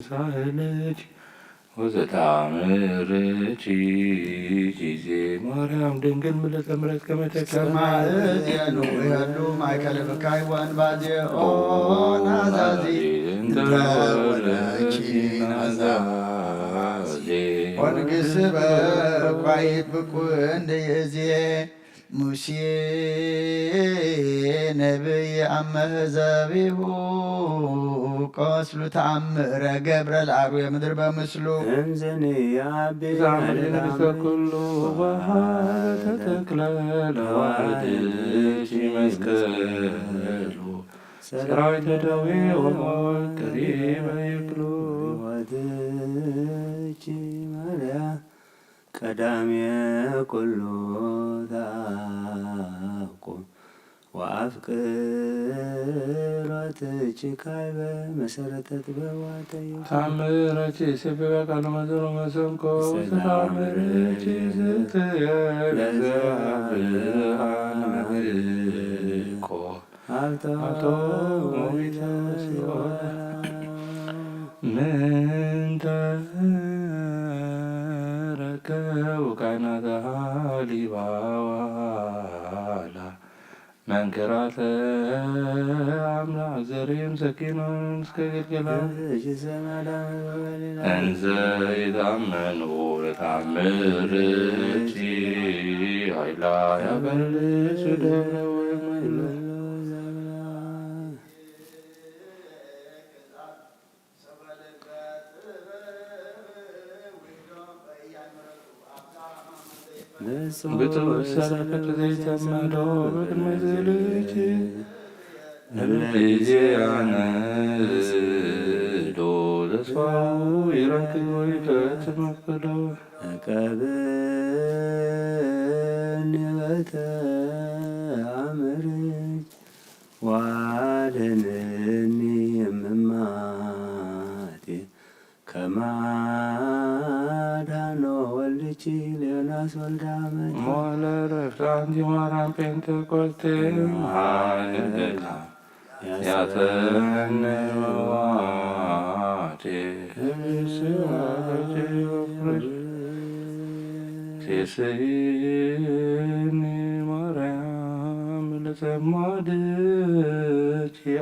ሳህለች ወዘታምርች ጊዜ ማርያም ድንግል ምልዕተ ምሕረት ከመ ሰማዕዝየኑ ያሉ ማእከለ ብካይ ወንባዜ ናዛዚ እንተወለቺ ናዛዜ ወንግስ በኳይት ብኩንድ የዜ ሙሴ ነብይ አመዛቢሁ ቆስሉ ተአምረ ገብረ ለአርዌ ምድር በምስሉ ኩሉ ባህረ ተተክለ ለዋህድኪ መስቀሉ ሰራዊተ ደዌ ወሞት ቀሪበ ይክሉ ወድኪ ማርያም ቀዳሜ ኩሉ ታቁም ወአፍቅሮትኪ ካይበ መሰረተት በዋተዩ ታምረች ስብበ ቃለ መዘሮ መሰንቆ ታምረች ስትየ ለዘብርሃን መህቆ አቶ ሞዊተ ሲሆነ ምንተ ረከቡ ካህናተ ሊባዋላ መንከራተ አምላክ ዘሬም ሰኪኖን እስከ ገልገላ እንዘ የታመኑ ለታምርኪ ኃይላ ያበልሱ ደረወ ብትወሰለፈት ዘይተመዶ በቅድመ ዝልች እምይእዜ ያነዶ ተስፋው ይረክብ ወይፈጽም መቅደሎ ቀብን በተአምርኪ ዋድኅነኒ እምማቴ ከማዳኖ ወልድኪ ሌዮናስ ወልደ አመድ ሞለ ዕረፍት አንቲ ማርያም ጴንጤቆስጤ ማእከላ ያተነዋቴ ሴስኒ ማርያም ለጸማድኪ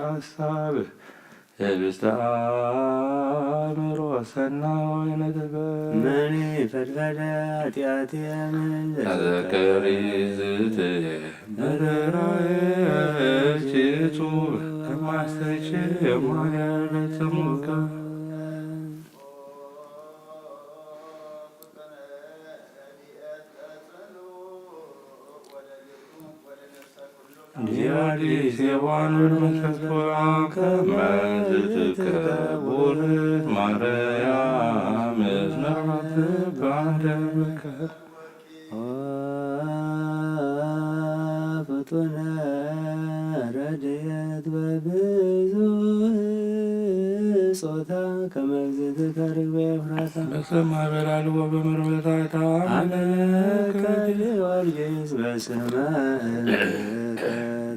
አሳብህ ህብስተ አእምሮ ሰናይ ነጥበ መኒ ፈድፈደ ኃጢአቴ ተዘከሪ ዝትየ መከራዬ እጹብ ከማስተች የማያለጽሙከ ዲያዲስ የዋኑር መሰሶያ ከመዝትከቡር ማርያም ዝናት ባንደ መከር ፍጡነ ረድኤት በብዙ ጾታ ከመግዝእትከ ርግቤ ኤፍራታ በሰማይ በላልዎ በመርበታታ አመለከ ጊዮርጊስ በስመ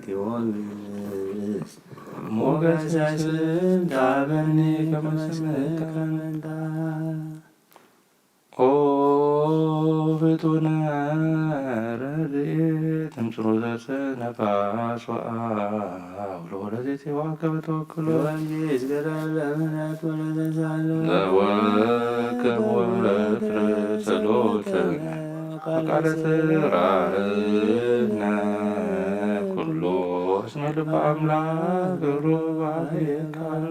ቴዎድሮስ ሞገሰ ስም ታበኒ ከመስምከ መንታ ኦ ፍጡነ ረድኤት እምስሮተ ነፋስ ወአውሎ ለዘይት ዋከበ ተወክሎ ጊዮርጊስ ገዳም ለምሕረት ወለተሳለ ዘወከብ ወትረ ጸሎተ ቃለ ትራእነ ኩሎ እስመ ልበ አምላክ ሩባኤ ቃል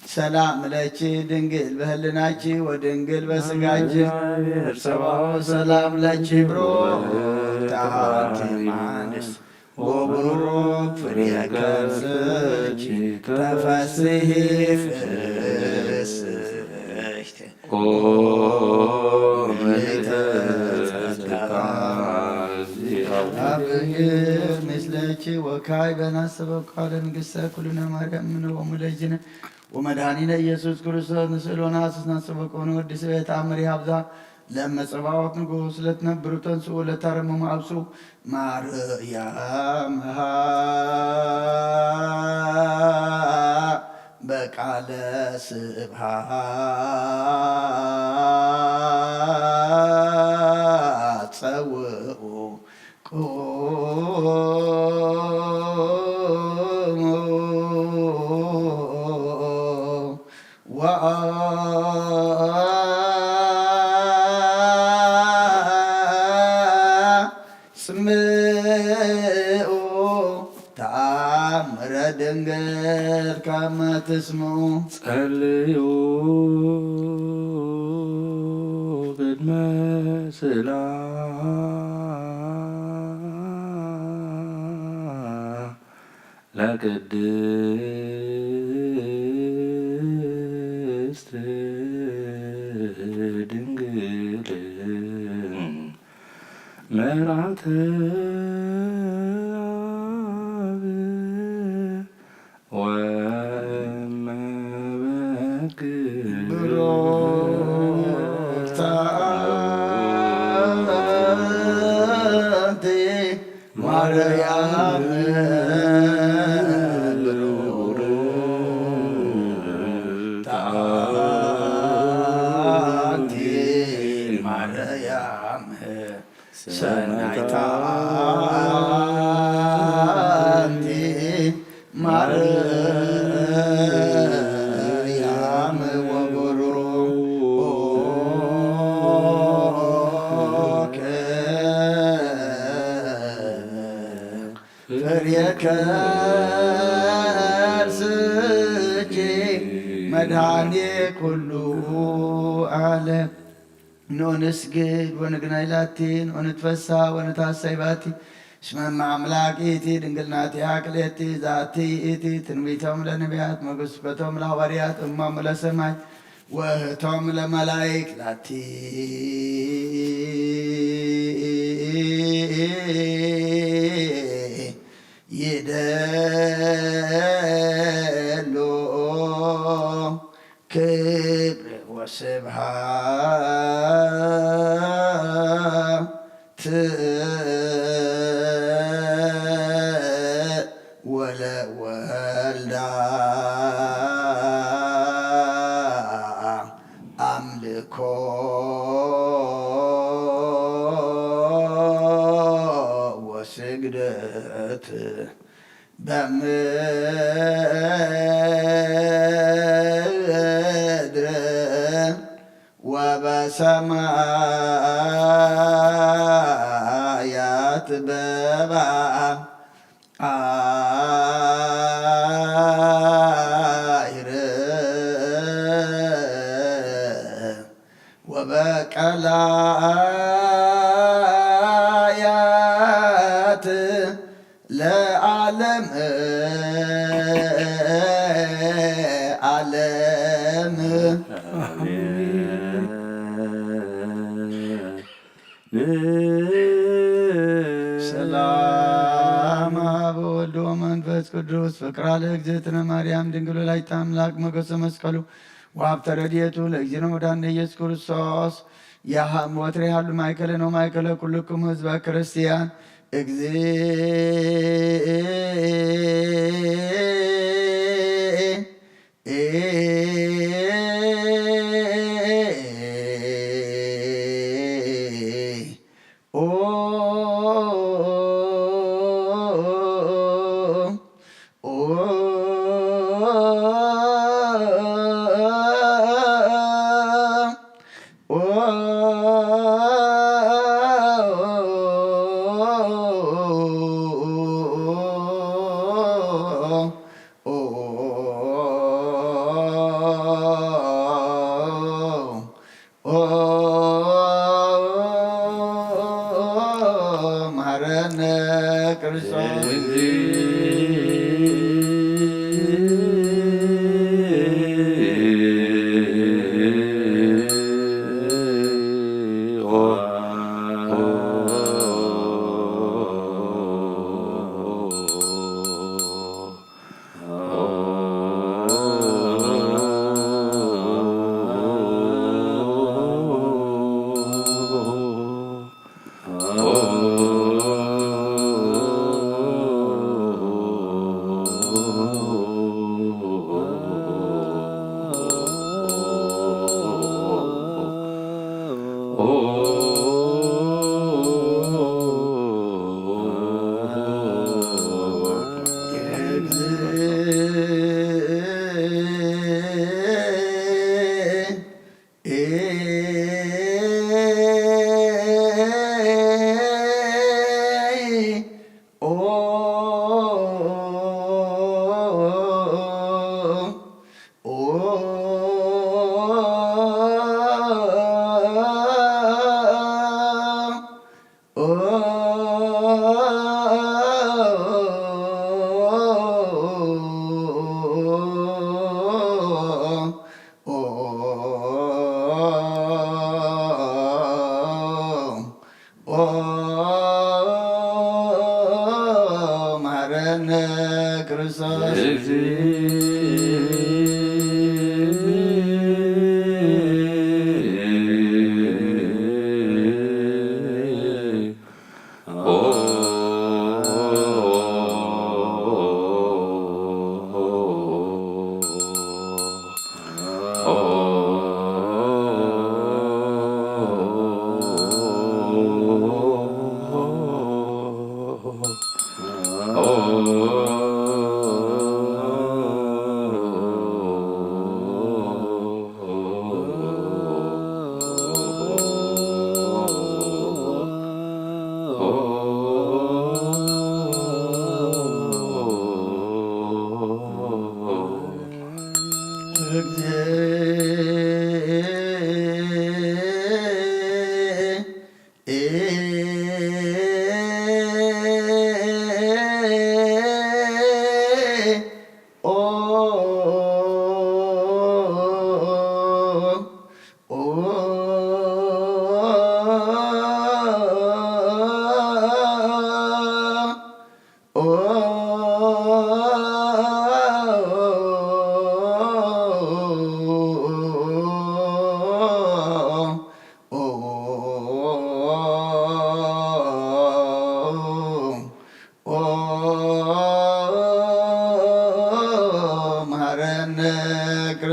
ሰላም ለኪ ድንግል በህልናኪ ወድንግል በስጋኪ ሰብአዊ ሰላም ለኪ ብሩክታቲ እምአንስት ወቡሩክ ፍሬ ከርሥኪ ተፈሥሒ ፍስሕት ኦ ምልዕተ ጸጋ አብሔር ምስለኪ ወካይ በናሰበ ቃለ ንግሥተ ኩልነ ማርያም ምን ወሙለጅነ ወመድኃኒነ ኢየሱስ ክርስቶስ ንስእሎና ስናስበ ከሆነ ወዲስ ቤት አምር ሀብዛ ለመጽባዖት ንጉሥ ለትነብሩ ተንሥኡ ለታረመሙ አብሱ ማርያም በቃለ ስብሐት ጸውዑ ስምዑ ተአምረ ድንግል ከመ ትስምዑ ጸልዩ ቅድመ ለቅድስት ድንግል መርዓተ አብ ወእመ በክር ብሩክት አንቲ ማርያም ብሩክት አንቲ ማርያም ሰናይታ አንቲ ማርያም ወቡሩክ ፍሬ ከርስኪ መድኃኔ ኩሉ ዓለም ኖንስግድ ወንግናይ ላቲ ወንትፈሳ ወንታሰይ ባቲ እስመ አምላኪቲ ድንግል ናቲሃ ክልኤቲ ዛቲ ኢቲ ትንቢቶም ለነቢያት መግስበቶም ለሐዋርያት እሞሙ ለሰማይ ወእህቶም ለመላእክት ላቲ ይደሎ ክብር ወስብሐት ወለወልዳ አምልኮ ወስግደት በምድር ወበሰማያት በባሕር ወበቀላያት ለዓለም ዓለም ሰላም አብ ወወልድ ወመንፈስ ቅዱስ ፍቅራ ለእግዝእትነ ማርያም ድንግል ወላዲተ አምላክ ሞገሰ መስቀሉ ወሀብተ ረድኤቱ ለእግዚእነ ወዳነ ኢየሱስ ክርስቶስ ያሃም ወትሬ ያሉ ማእከለ ነው ማእከለ ኩልክሙ ህዝበ ክርስቲያን ማረነ ክርስቶስ ማረነ ክርስቶስ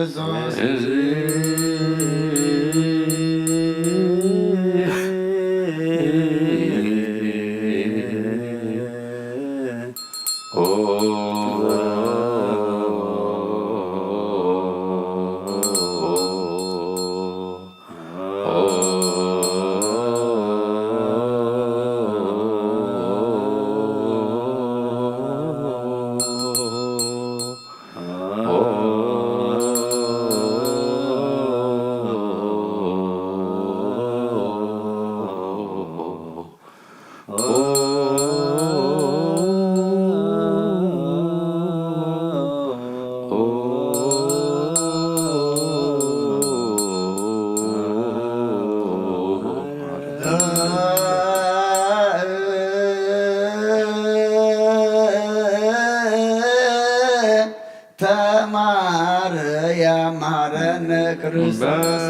ማረነ ክርስቶስ ተማረ ያማረነ ክርስቶስ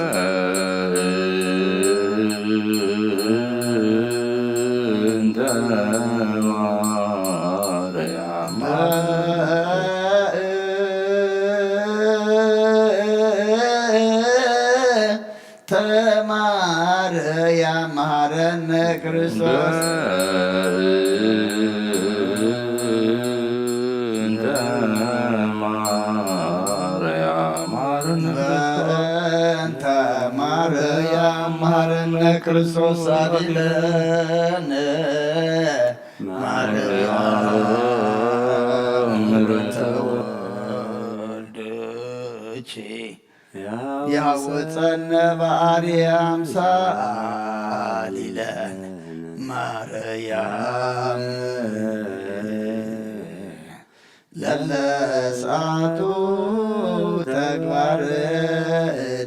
ተማረ ያማረነ ክርስቶስ ማረነ ክርስቶስ አድነን ማርያም ተወልደች ያወፀነ በአርያም ሳሊለን ማርያም ለለሳቱ ተግባር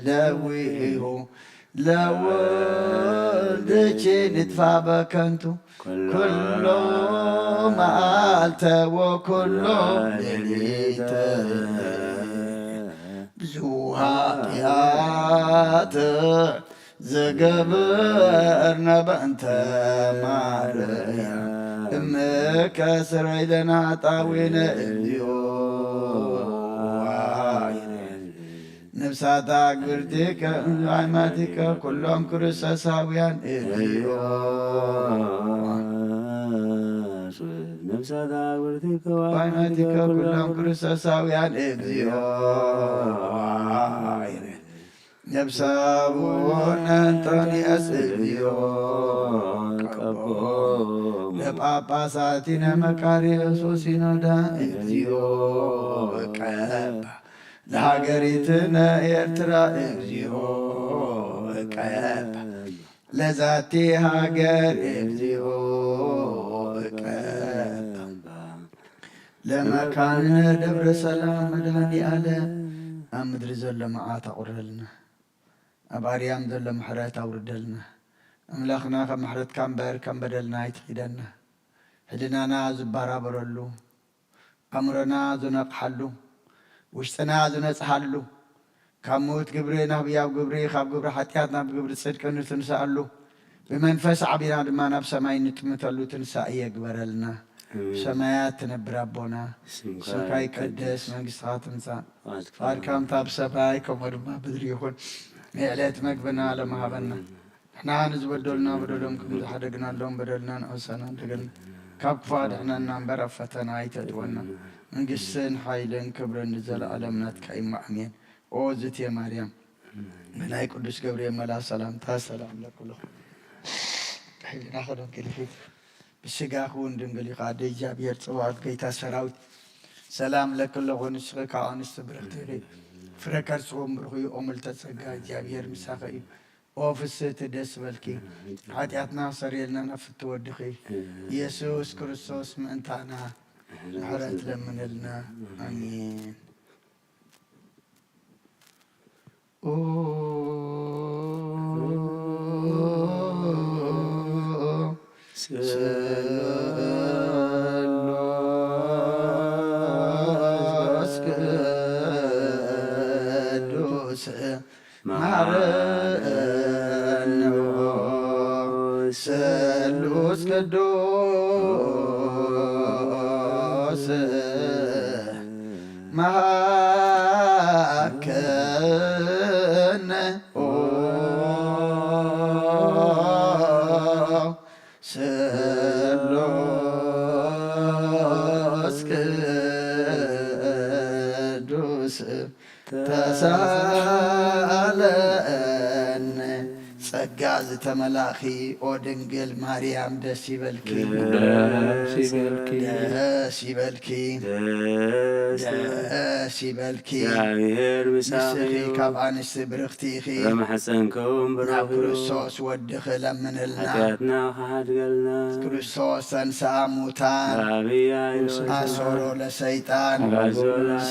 ለዊሁ ለወልድች ንጥፋ በከንቱ ኩሎ መዓልተ ወኩሎ ሌሊተ ብዙ ኃጢአት ዝገበርነ በእንተ ማርያም እምከ ስረይ ለነ ኃጣውኢነ እግዚኦ ነፍሳተ አግብርቲከ ሃይማኖቲከ ኩሎም ክርስቶሳውያን እግዚኦ ነፍሳተ አግብርቲከ ሃይማኖቲከ ኩሎም ክርስቶሳውያን እግዚኦ ነፍሰ አቡነ እንጦንዮስ እግዚኦ ለጳጳሳቲነ መካርዮስ ወሲኖዳ እግዚኦ ቀባ ለሀገሪትነ ኤርትራ እግዚኦ ቀባ ለዛቲ ሀገር እግዚኦ ቀባ ለመካንነ ደብረ ሰላም መድኃኔዓለም ኣብ ምድሪ ዘሎ መዓት ኣቑረልና ኣብ ኣርያም ዘሎ ምሕረት ኣውርደልና ኣምላኽና ከም ምሕረትካ እምበር ከም በደልና ኣይትኺደና ሕሊናና ዝባራበረሉ ኣእምሮና ዝነቕሓሉ ውሽጥና ዝነጽሓሉ ካብ ሞት ግብሪ ናብ ሕያው ግብሪ ካብ ግብሪ ሓጢኣት ናብ ግብሪ ጽድቂ ንትንሳኣሉ ብመንፈስ ዓቢና ድማ ናብ ሰማይ ንጥምተሉ ትንሳኤ የግበረልና ሰማያት ትነብር ኣቦና ስምካ ይቀደስ መንግሥትኻ ትምጻእ ፈቃድካ ኣብ ሰማይ ከምኡ ድማ ምድሪ ይኹን ንዕለት መግብና ለመሃበና ንሕና ንዝበደሉና በደሎም ከምዝሓደግናሎም በደልና ንዕሰና እንደገና ካብ ክፉ ኣድሕነና እምበር ኣብ ፈተና ኣይተእትወና መንግሥትን ሓይልን ክብርን ንዘለዓለም ናትካ እዩ ኣሜን። ኦ ዝትየ ማርያም ብናይ ቅዱስ ገብርኤል መልአክ ሰላምታ ሰላም ለኩልኹም ሕሊና ኸደንግል ፊት ብስጋኽ እውን ድንግል ኢኻ ደ እግዚኣብሔር ጽባኦት ጌታ ሰራዊት ሰላም ለኩልኹ ንስኺ ካብ ኣንስቲ ብርኽቲ ኢኺ ፍረ ከርስኹም ብርኺ እዩ ኦ ምልዕተ ጸጋ እግዚኣብሔር ምሳኺ እዩ ኦ ፍስሕቲ ደስ በልኪ ሓጢኣትና ሰሪየልና ናብ ፍቲ ወድኺ ኢየሱስ ክርስቶስ ምእንታና ምሕረት ለምንልና አሜን። ቅዱስ ማረነ ስሉስ ቅዱስ መሃከነ ስሉስ ቅዱስ ተሳለነ ጸጋ ዝተመላኺ ኦ ድንግል ማርያም ደስ ይበልኪ ደስ ይበልኪ ደስ ይበልኪ እግዚአብሔር ምሳኺ ካብ አንስቲ ብርኽቲ ኢኺ ከማሕፀንኩም ናብ ክርስቶስ ወድኺ ለምንልና ሓጢአትና ሓድገልና ክርስቶስ ተንሥአ እሙታን አሰሮ ለሰይጣን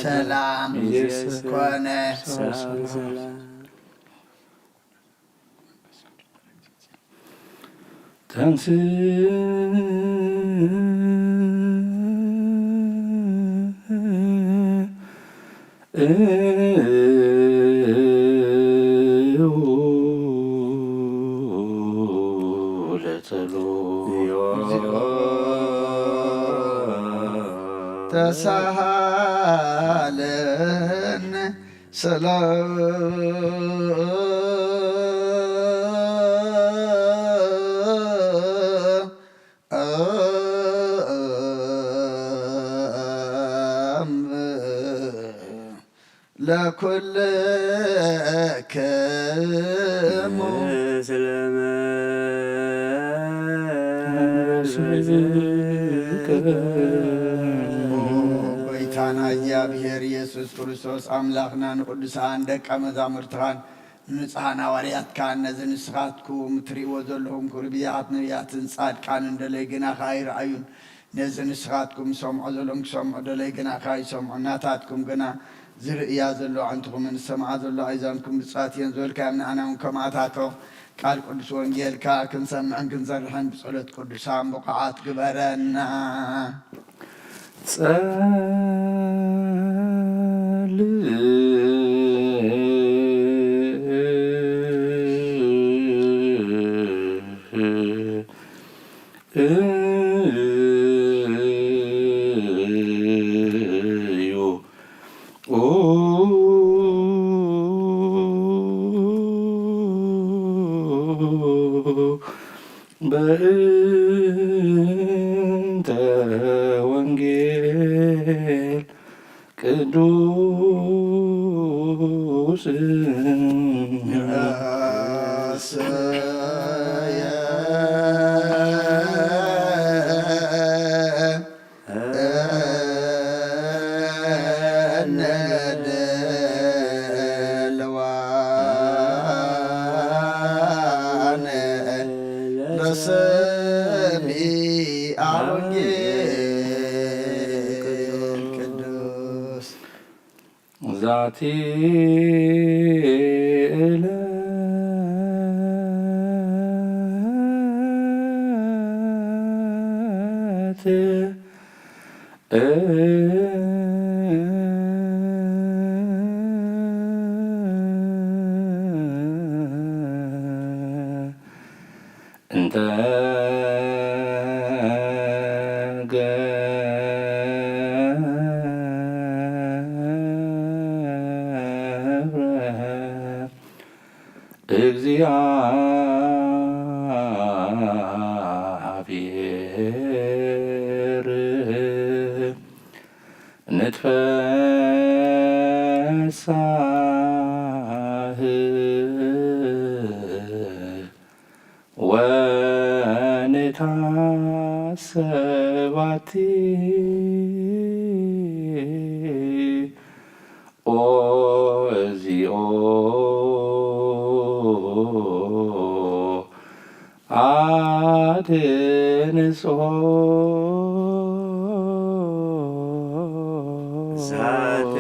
ሰላም ኮነ ተንሥእ ተሳሃለን ሰላም ለኩልክሙ ጎይታና እግዚአብሔር ኢየሱስ ክርስቶስ አምላኽና ንቅዱሳን ደቀ መዛሙርትኻን ንጹሓን ሐዋርያትካ ነዚ ንስኻትኩም ትሪእዎ ዘለኹም ክሩቢያት ነቢያትን ጻድቃን እንደለይ ግናኻ ይረአዩን ነዚ ንስኻትኩም ሰምዖ ዘሎም ክሰምዑ ደለይ ግናኻ ይሰምዑ ናታትኩም ግና ዝርእያ ዘሎ ዓንትኹም ንሰምዓ ዘሎ ኣይዛንኩም ብፅዋት እየን ዝበልካዮም ንኣና እውን ከምኣታቶ ቃል ቅዱስ ወንጌልካ ክንሰምዕን ክንሰርሕን ብጸሎት ቅዱሳን ብቕዓት ግበረና። ጸልዩ በእንተ ወንጌል ቅዱስ ዛቲ እንተ እግዚአብሔር ንትፈሳህ ወንታሰባቲ ኦ እግዚኦ አድንሶ ዛቲ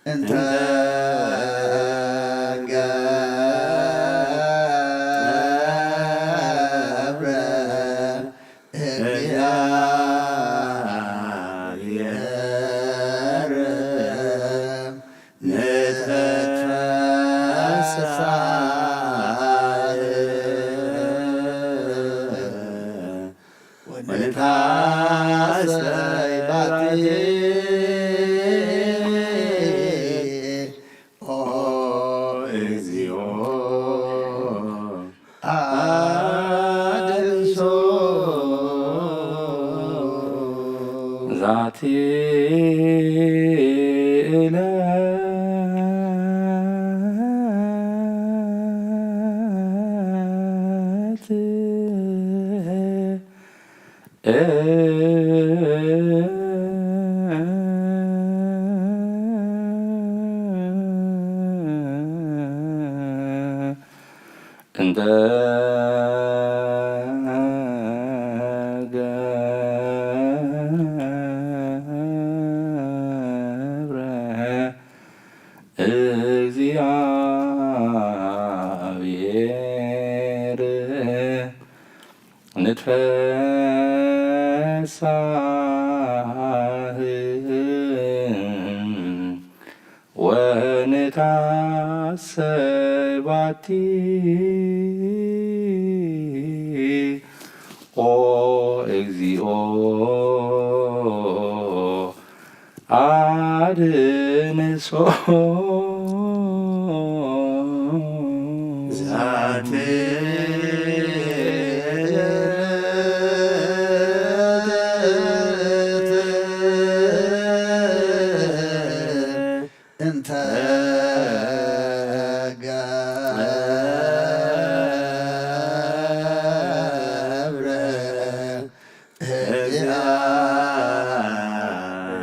እንተ ገብረ እግዚአብሔር ንትፈሳህ ወንታሰባቲ ኦ እግዚኦ አድንሶ ዛቲ እንተ ገብረ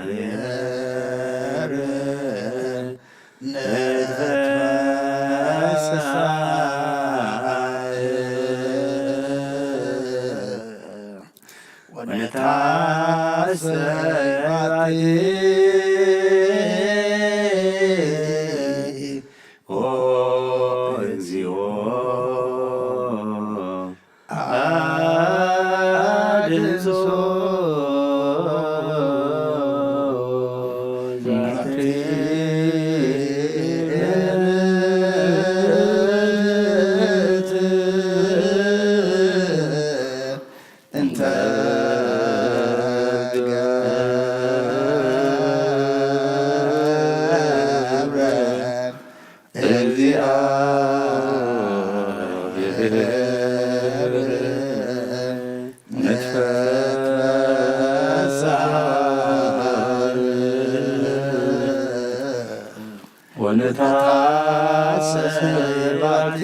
እግዚአብሔር ንትፈሳህ ወንታሰባቲ ወነታሰባቲ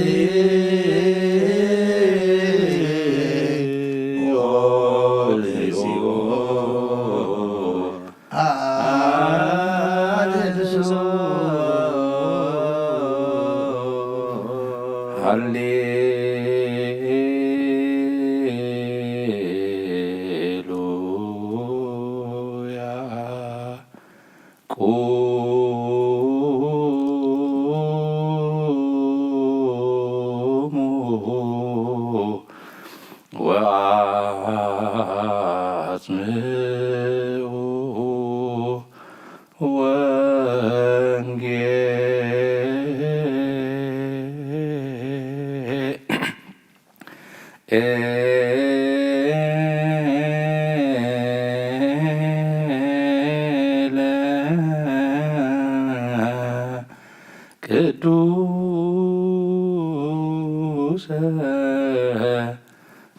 ቅዱስ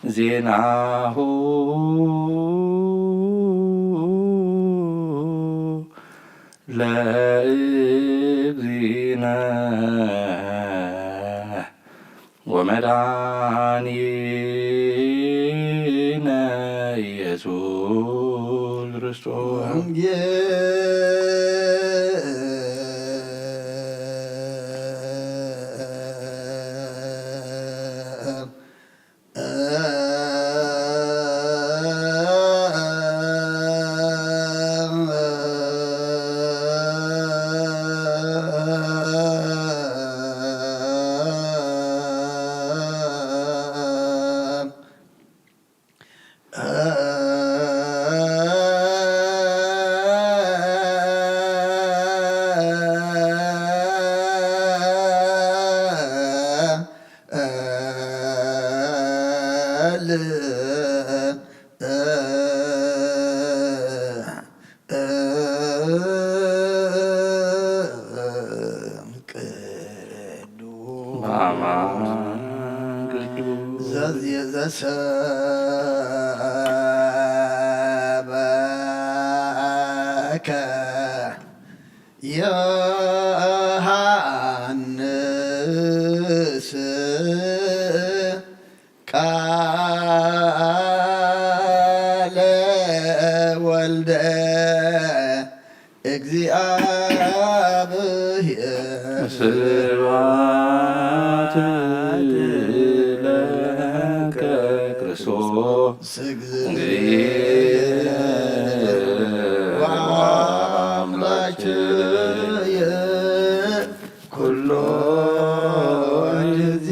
ዜናሁ ለእግዚእነ ወመድኃኒነ ኢየሱስ ክርስቶስ ዘሰበከ ዮሐንስ ቃለ ወልደ እግዚአብሔር ስብሐት ለከ ክርስቶስ ወአምላክየ ኩሎ ጊዜ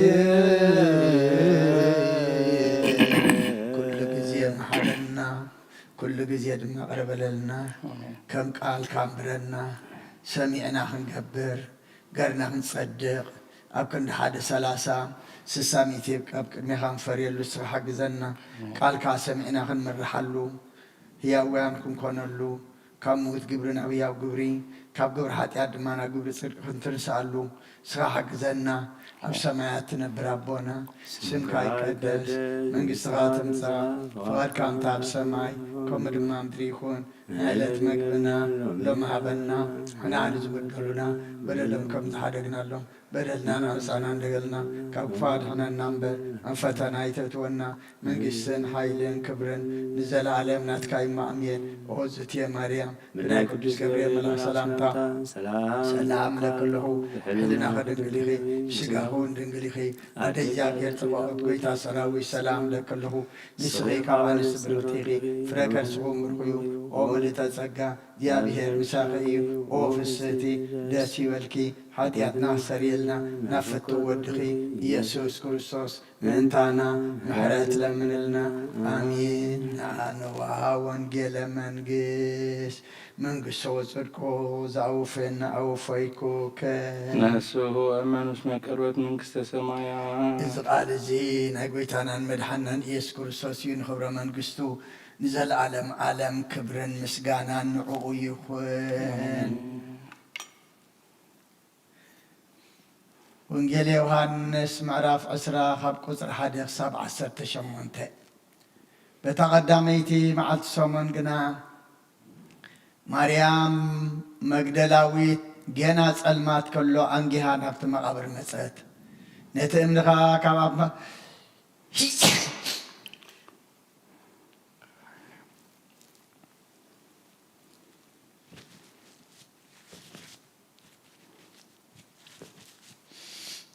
ኩሉ ጊዜ መሐረና ኩሉ ጊዜ ድማ ቀረበለልና ከም ቃል ካንብረና ሰሚዕና ክንገብር ገርና ክንጸድቕ ኣብ ክንዲ 130 60 ኣብ ቅድሜኻ ክንፈርየሉ ስኻ ሓግዘና ቃልካ ሰሚዕና ክንምርሓሉ ህያውያን ክንኮነሉ ካብ ምውት ግብሪ ናብ ህያው ግብሪ ካብ ግብሪ ሓጢኣት ድማ ናብ ግብሪ ጽድቂ ክንትንስኣሉ ስኻ ሓግዘና ኣብ ሰማያት ትነብር ኣቦና ስምካ ይቀደስ መንግሥትኻ ትምጻእ ፍቓድካ እንታ ኣብ ሰማይ ከምኡ ድማ ምድሪ ይኹን ንዕለት መግብና ሎሚ ሃበና ንዓኒ ዝበደሉና በደሎም ከም ዝሓደግናሎም በደልና ናብፃና እንደገልና ካብ ክፉ ኣድሕነና እምበር ኣብ ፈተና ኣይተእትወና መንግሥትን ሓይልን ክብርን ንዘለዓለም ናትካ ይማእምየን ኦ እግዝእትየ ማርያም ብናይ ቅዱስ ገብርኤል መልኣክ ሰላምታ ሰላም ለክልኹ ሕሊናኸ ድንግል ኢኺ ሽጋኹን ድንግል ኢኺ ኣደ እግዚኣብሔር ጽባኦት ጐይታ ሰራዊት ሰላም ለክልኹ ንስኺ ካብ ኣንስቲ ብርክቲ ኢኺ ፍረ ከርስኹም ብርኩ እዩ ኦ ምልዕተ ጸጋ እግዚኣብሔር ምሳኺ እዩ ኦ ፍስሕቲ ደስ ይበልኪ ኃጢአትና ሰሪየልና ናብ ፍትው ወድኺ ኢየሱስ ክርስቶስ ምእንታና ምሕረት ለምንልና አሚን። ናነዋ ወንጌለ መንግሥት መንግሥቶ ወጽድቆ ዘአውፈና አውፈይኮ ነፍስሁ አመኑስ መቀርበት መንግሥተ ሰማያት። እዚ ቃል እዚ ናይ ጎይታናን መድሓናን ኢየሱስ ክርስቶስ እዩ። ንክብረ መንግስቱ ንዘለዓለም ዓለም ክብርን ምስጋናን ንዕኡ ይኹን። ወንጌል ዮሃንስ ምዕራፍ 10 ካብ ቁፅሪ 1 ክሳብ 18 በታ ቀዳመይቲ መዓልቲ ሰሙን ግና ማርያም መግደላዊት ገና ጸልማት ከሎ አንጊሃ ናብቲ መቃብር መፀት ነቲ እምንኻ ካብ ኣብ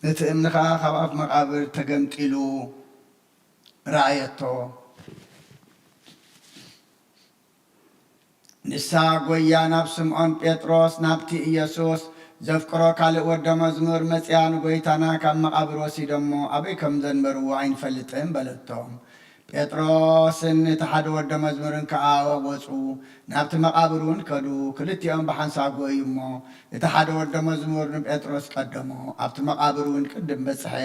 ነቲ እምንኻ ካብ ኣብ መቃብር ተገምጢሉ ረኣየቶ ንሳ ጎያ ናብ ስምዖን ጴጥሮስ ናብቲ ኢየሱስ ዘፍቅሮ ካልእ ወደ መዝሙር መፅያ ንጎይታና ካብ መቃብር ወሲዶሞ ኣበይ ከም ዘንበርዎ ኣይንፈልጥን በለቶም። ጴጥሮስን እቲ ሓደ ወደ መዝሙርን ከዓ ወፁ ናብቲ መቃብር እውን ከዱ። ክልቲኦም ብሓንሳብ ጎዩ እሞ እቲ ሓደ ወደ መዝሙር ንጴጥሮስ ቀደሞ። ኣብቲ መቃብር እውን ቅድም በፅሐ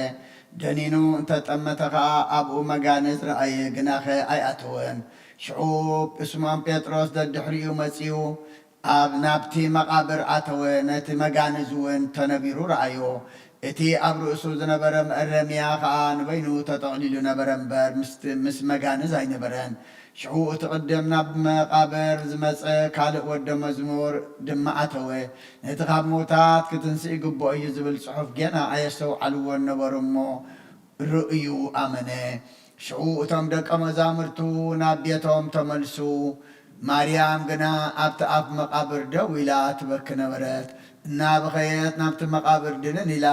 ደኒኑ እንተጠመተ ከዓ ኣብኡ መጋነዝ ረኣየ፣ ግናኸ ኣይኣተወን። ሽዑ ስምዖን ጴጥሮስ ደድሕሪኡ መፂኡ ኣብ ናብቲ መቃብር ኣተወ። ነቲ መጋነዝ እውን ተነቢሩ ረኣዮ። እቲ ኣብ ርእሱ ዝነበረ መእረምያ ከዓ ንበይኑ ተጠቕሊሉ ነበረ እምበር ምስ መጋነዝ ኣይነበረን። ሽዑ እቲ ቅድም ናብ መቃብር ዝመፀ ካልእ ወደ መዝሙር ድማ ኣተወ። ነቲ ካብ ሞታት ክትንስእ ይግብኦ እዩ ዝብል ፅሑፍ ገና ኣየስተውዓልዎን ነበሩ እሞ ርእዩ ኣመነ። ሽዑ እቶም ደቀ መዛሙርቱ ናብ ቤቶም ተመልሱ። ማርያም ግና ኣብቲ ኣፍ መቃብር ደው ኢላ ትበኪ ነበረት። እናበኸየት ናብቲ መቃብር ድንን ኢላ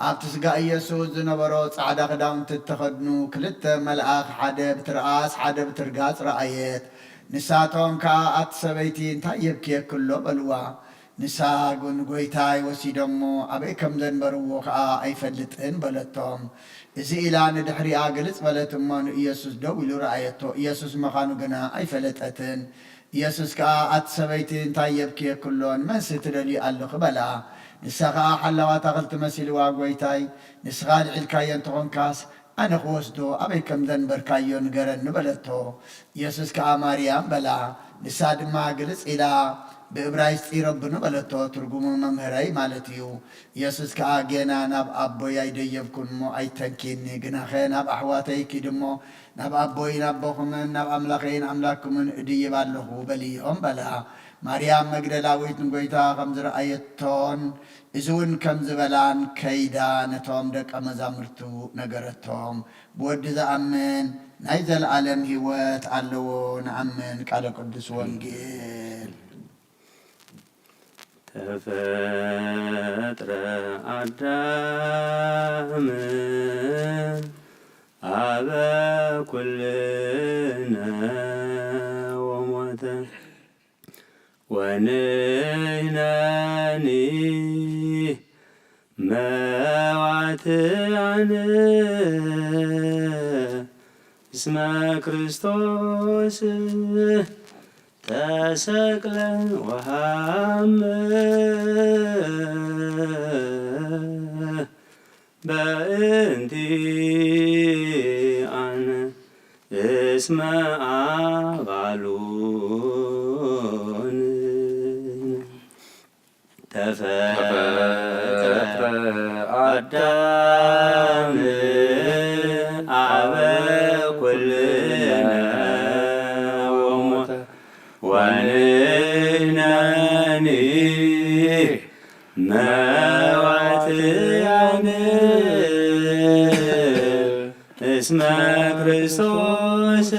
ኣብቲ ስጋ ኢየሱስ ዝነበሮ ፃዕዳ ክዳውንቲ ተኸድኑ ክልተ መልኣኽ፣ ሓደ ብትርኣስ ሓደ ብትርጋፅ ረኣየት። ንሳቶም ከዓ ኣቲ ሰበይቲ እንታይ የብክየክሎ በልዋ። ንሳ ግን ጎይታይ ወሲዶሞ ኣበይ ከም ዘንበርዎ ከዓ ኣይፈልጥን በለቶም። እዚ ኢላ ንድሕሪኣ ግልፅ በለት እሞ ንኢየሱስ ደው ኢሉ ረኣየቶ። ኢየሱስ ምዃኑ ግና ኣይፈለጠትን። ኢየሱስ ከዓ ኣቲ ሰበይቲ እንታይ የብክየክሎን መንሲ ትደልዩ ኣለኹ በላ። ንሳ ከዓ ሓለዋ ተኽልቲ መሲልዋ ጎይታይ ንስኻ ልዒልካዮ እንትኾንካስ ኣነ ክወስዶ ኣበይ ከም ዘንበርካዮ ንገረኒ በለቶ። ኢየሱስ ከዓ ማርያም በላ። ንሳ ድማ ግልፅ ኢላ ብዕብራይስጢ ረብኑ በለቶ። ትርጉሙ መምህረይ ማለት እዩ። ኢየሱስ ከዓ ገና ናብ ኣቦይ ኣይደየብኩን እሞ ኣይተንኪኒ፣ ግናኸ ናብ ኣሕዋተይኪ ድሞ ናብ ኣቦይን ኣቦኹምን ናብ ኣምላኸይን ኣምላክኩምን እድይብ ኣለኹ በልዮም በላ። ማርያም መግደላዊት ንጎይታ ከም ዝረኣየቶን እዚ እውን ከም ዝበላን ከይዳ ነቶም ደቀ መዛሙርቱ ነገረቶም። ብወዲ ዝኣምን ናይ ዘለዓለም ህይወት ኣለዎ ንኣምን። ቃለ ቅዱስ ወንጌል ተፈጥረ አዳም አበ ኩልነ ወሞተ ወንሕነኒ መዋትያነ እስመ ክርስቶስ ተሰቅለ ወሃመ በእንቲአነ እስመ አባሉን ተፈጥረ አዳም አበ ኩልነ ወሞተ ወንሕነኒ መዋትያነ እስመ ክርስቶስ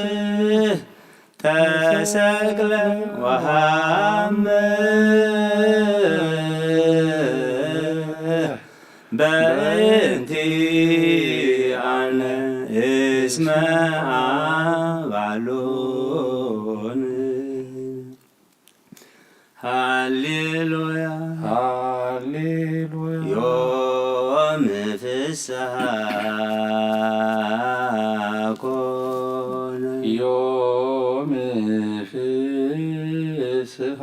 ተሰቅለ ወሃመ በእንቲአነ እስመ አባሉን ሃሌሉያ ሃሌሉያ ዮም ፍስሐ ኮነ ዮም ፍስሐ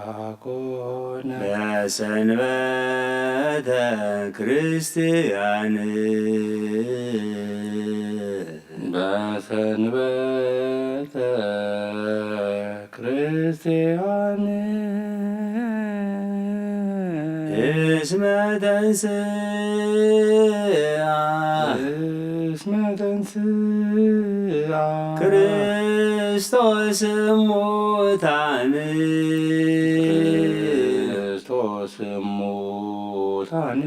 ዲያቆነ በሰንበተ ክርስቲያን በሰንበተ ክርስቲያን እስመ ተንሥአ ክርስቶስ እሙታን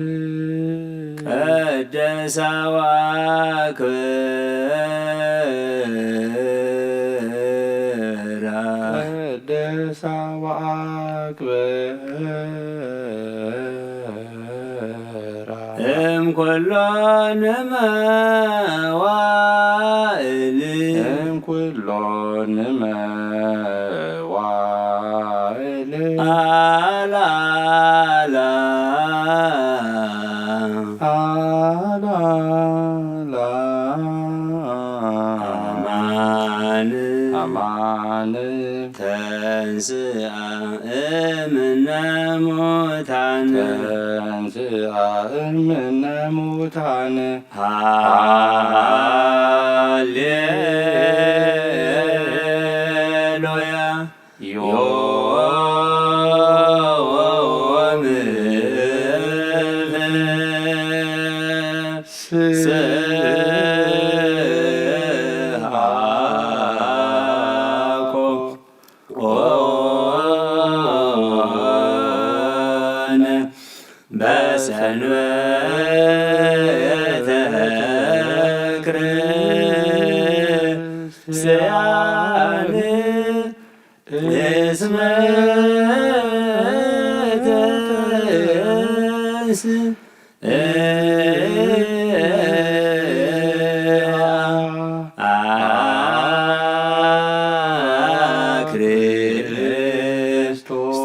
ቀደሳ ወአክበራ እምኩሎን መዋዕል አላላ አማን ተንሥአ እምነ ሙታን ሃሌሉያ በሰንበተ ክርስቲያን እስመ ክርስቶስ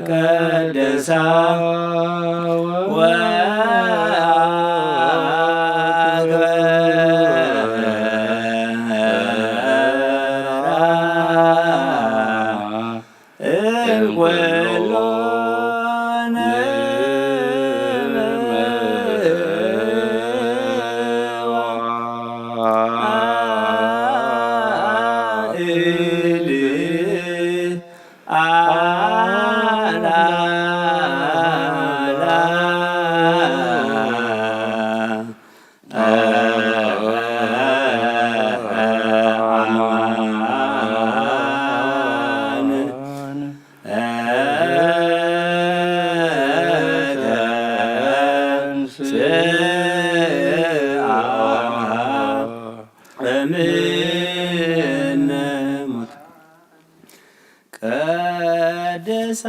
ቀደሳ ቀደሳ ቀደሳ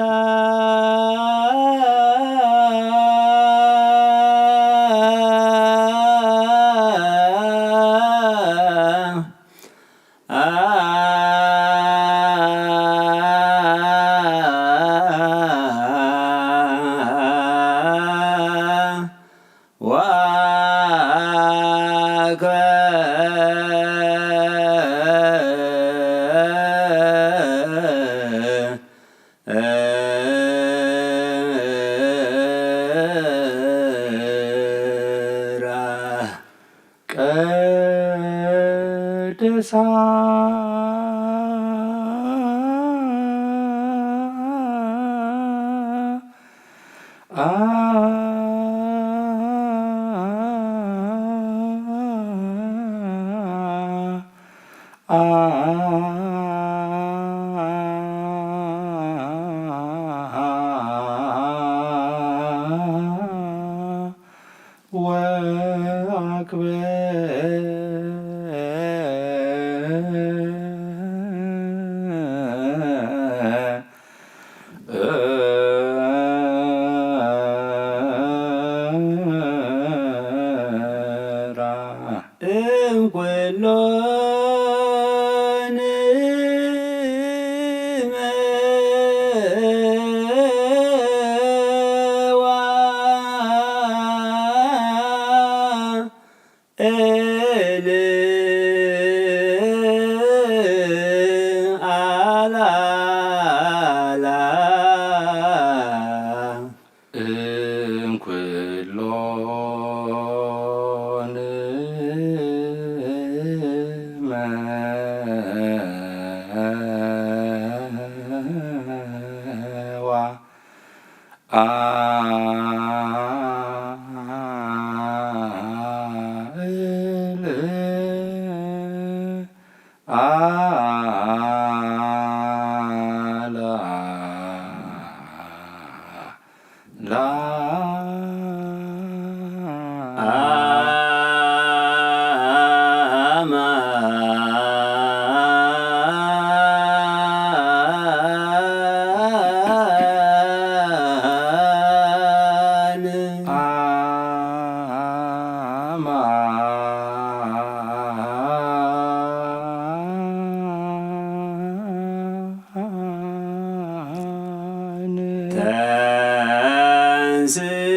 እል አላላ እንኩሎን መዋ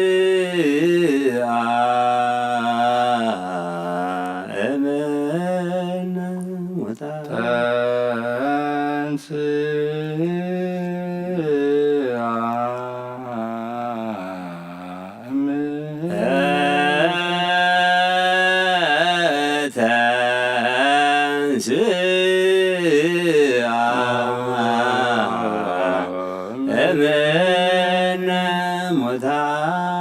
ተንሥአ እምነ ሙታን ተንሥአ እምነ ሙታን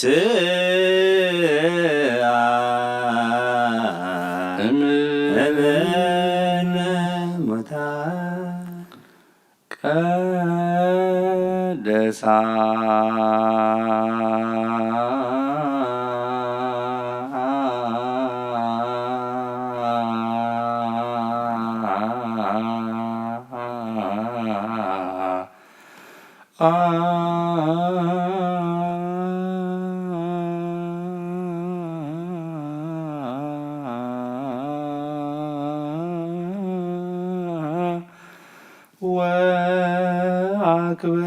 ተንሥአ እምነ ሙታን ቀደሳ ወአክበ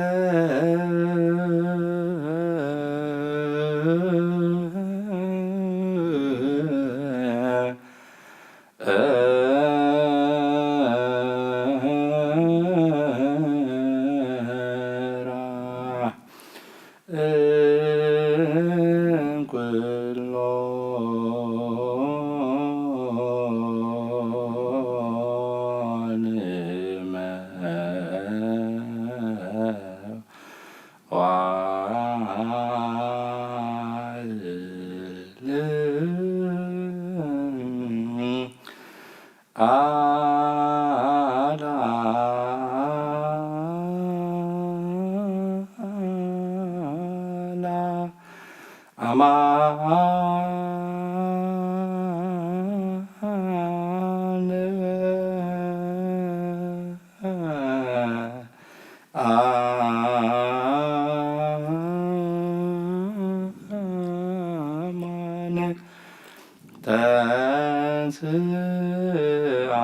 ተንሥአ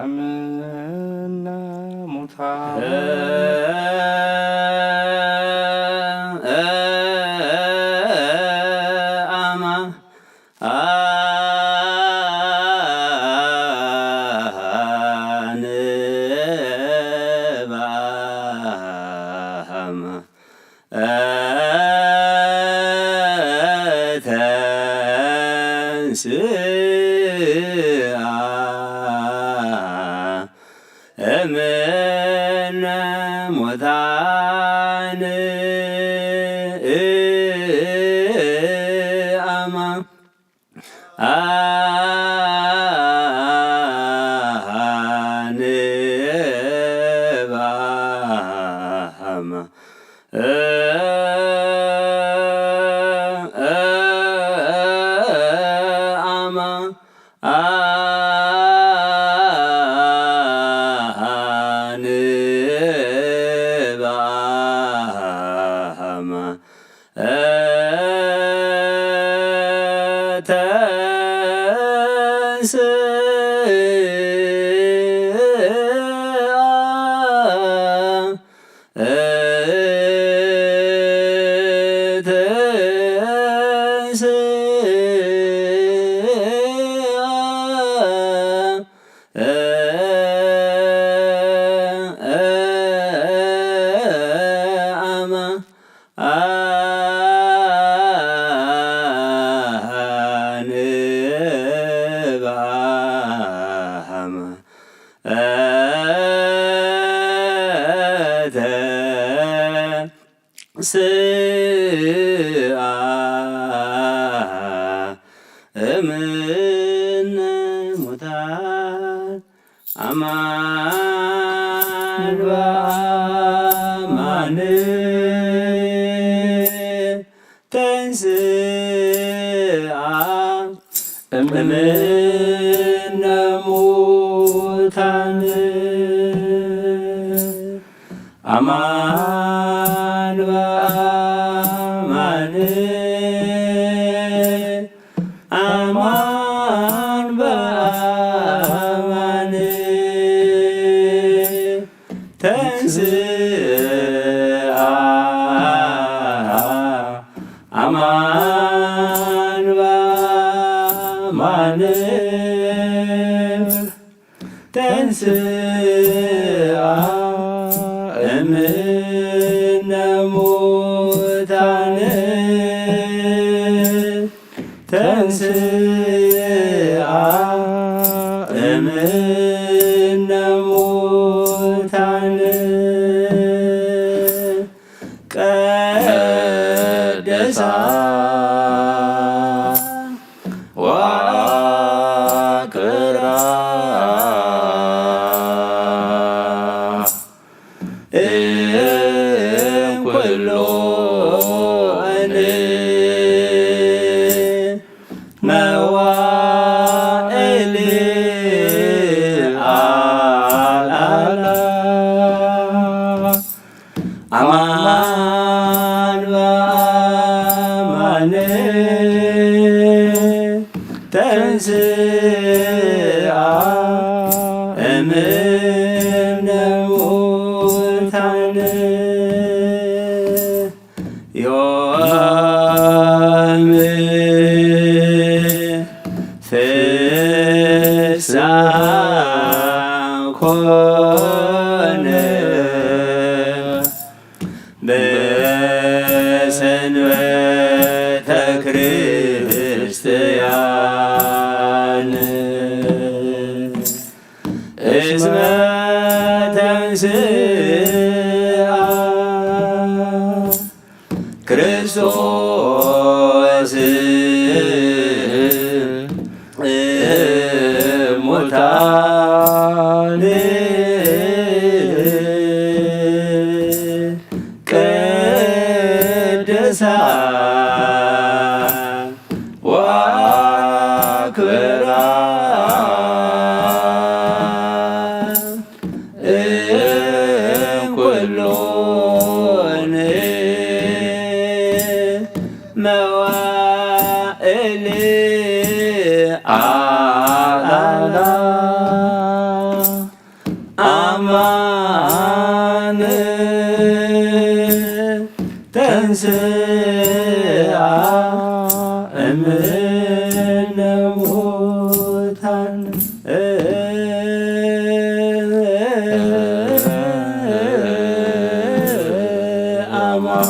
እምነ ሙታን እምነ ሙታን ስአ እምነ ሙታን አማን በአማን ተንሥአ እምነ ሙታን አማን በአማን አማን በአማን ተንሥአ አማን በአማን ተንሥአ እምነ ሙታን ተንሥአ እምነ ሙታን ቀደሳ ወአክብራ ኩሎ መዋዕል አልዓላ አማን በአማን ተንሥአ እምነ ሙታን ዮም ፍስሐ ኮነ በሰንበተ ክርስቲያን እስመ ተንሥአ ክርስቶስ እሙታን ቅድሳ ወአክብራ እምኩሉ መዋዕል አልዓላ አማን ተንሥአ እምነ ሙታን አማን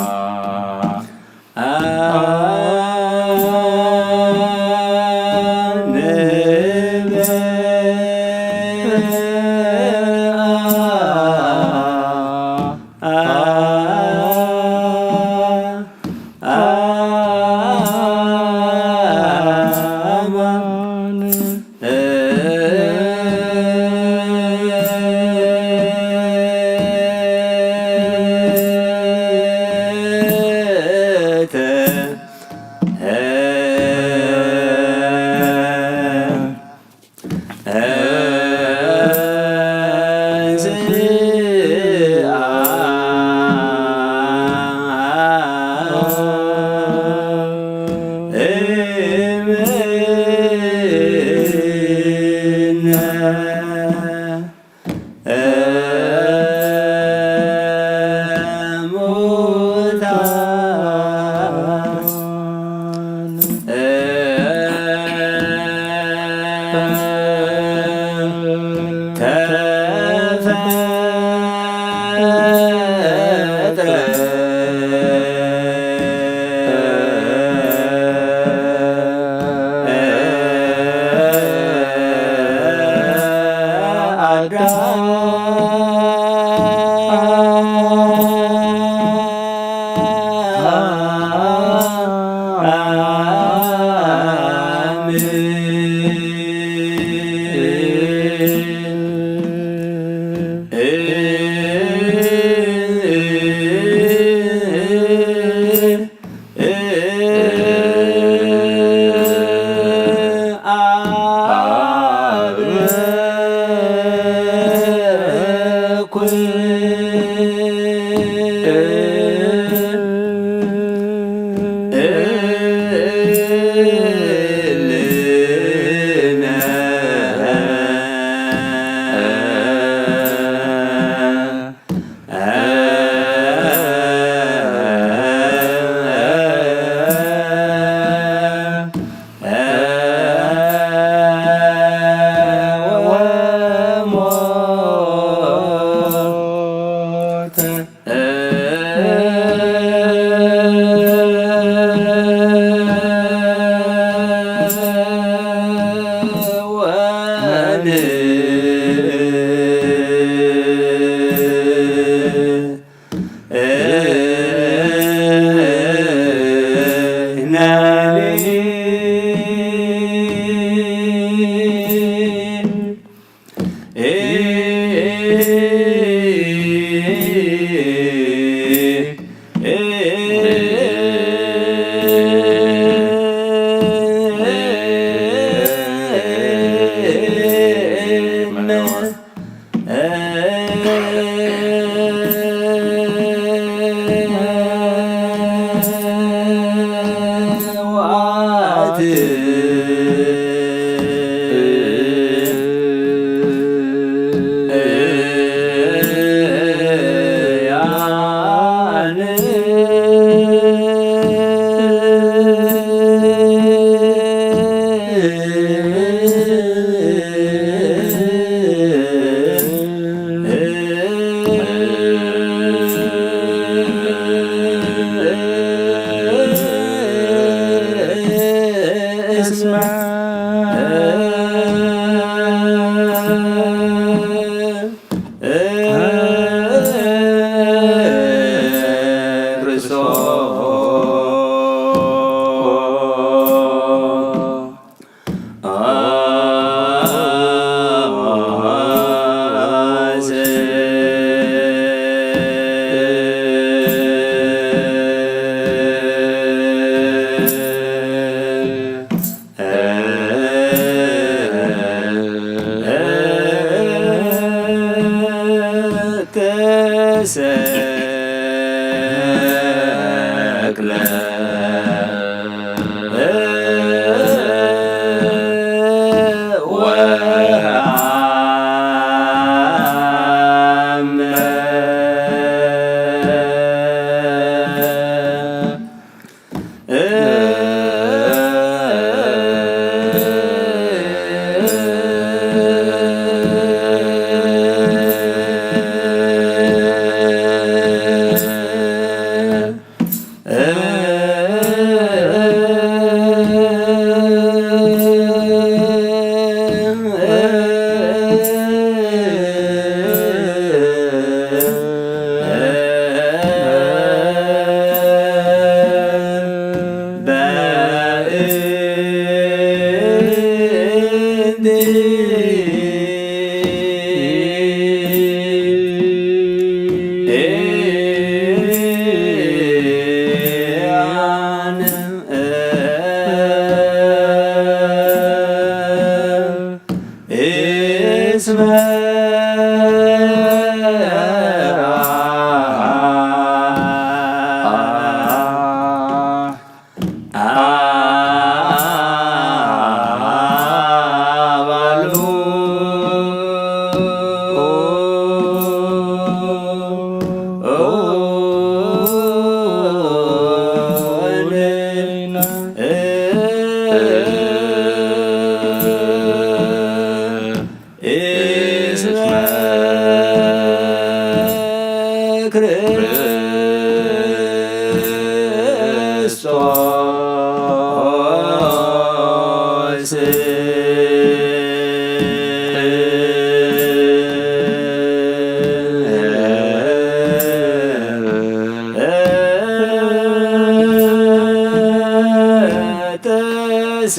ክርስቶስ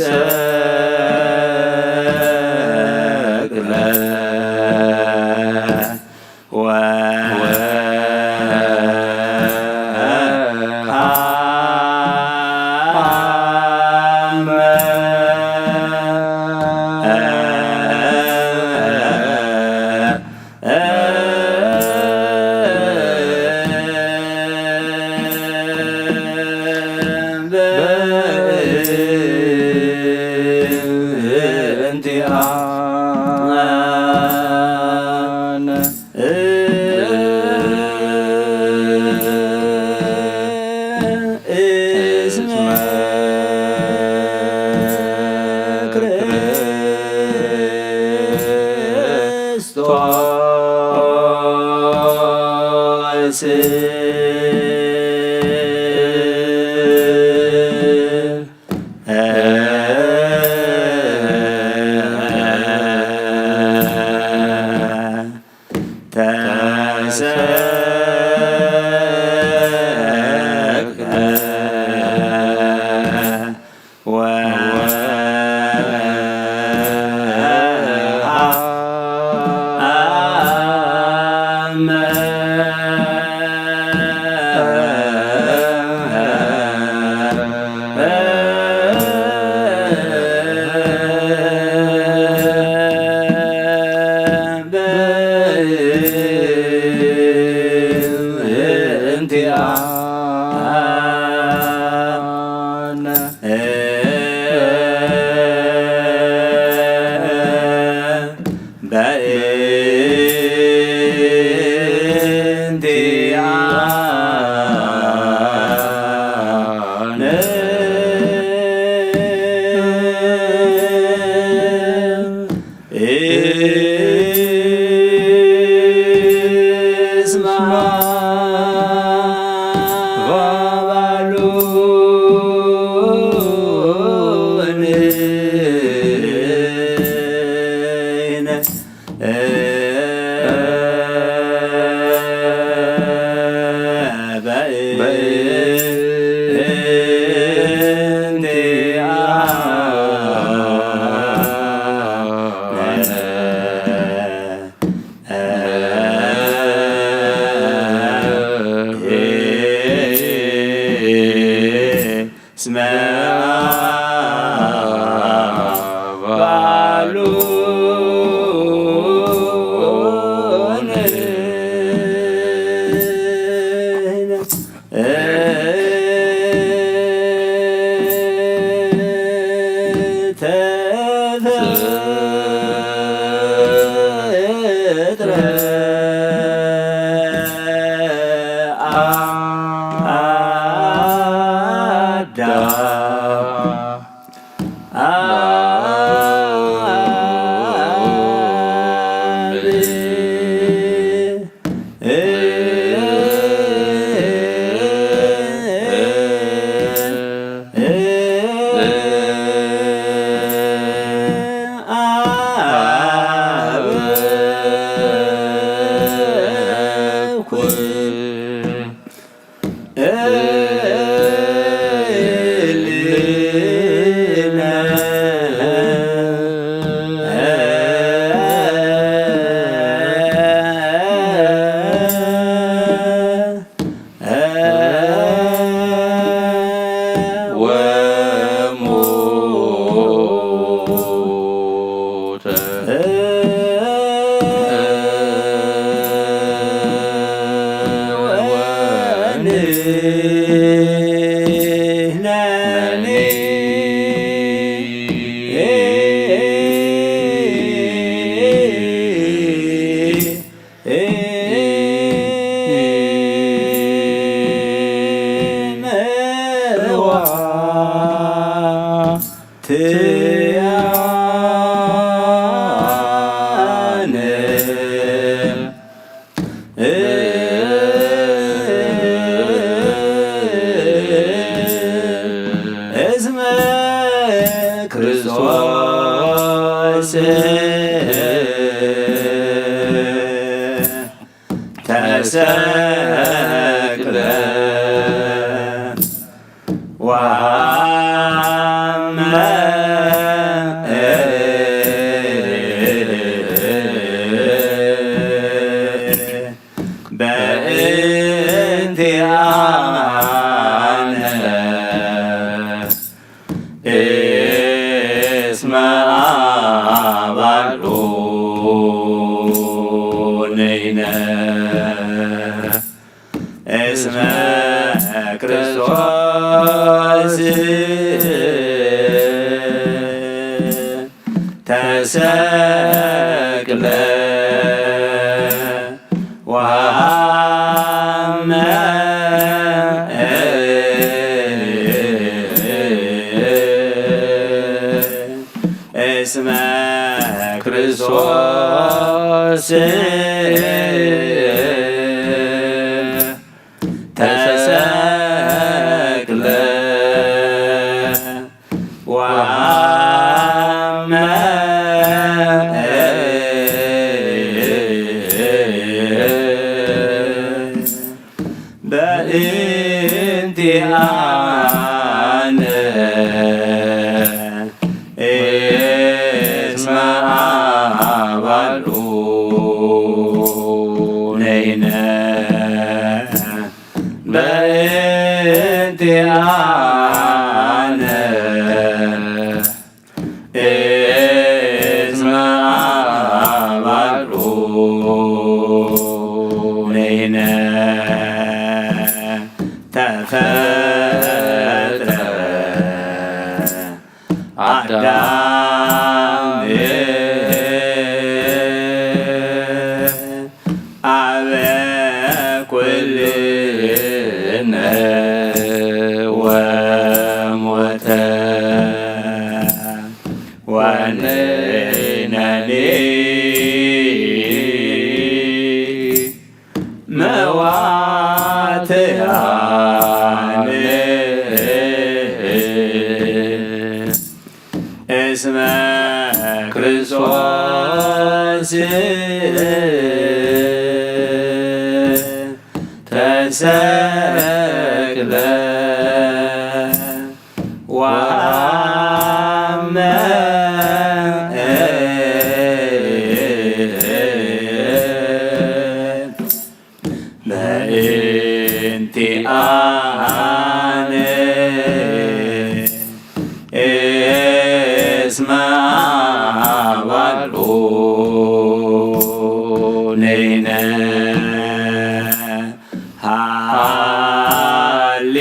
ተሰቅለ ወሐመ አባሎ ነይነ እስመ ክርስቶስ ተሰቅለ ወሐመ እስመ ክርስቶስ ተሰቅለ ወሐመ በእንቲአነ እስመ አባሉ ነይነ በእንቲአነ እስመ አባሉ ነይነ ተፈጥረ አዳም አበ ኩልነ ወሞተ ወንሕነኒ መዋትያነ እስመ ክርስቶስ ተሰቅለ ወሐመ በእንቲአነ እስመ አባሉ ነይነ ሃሌ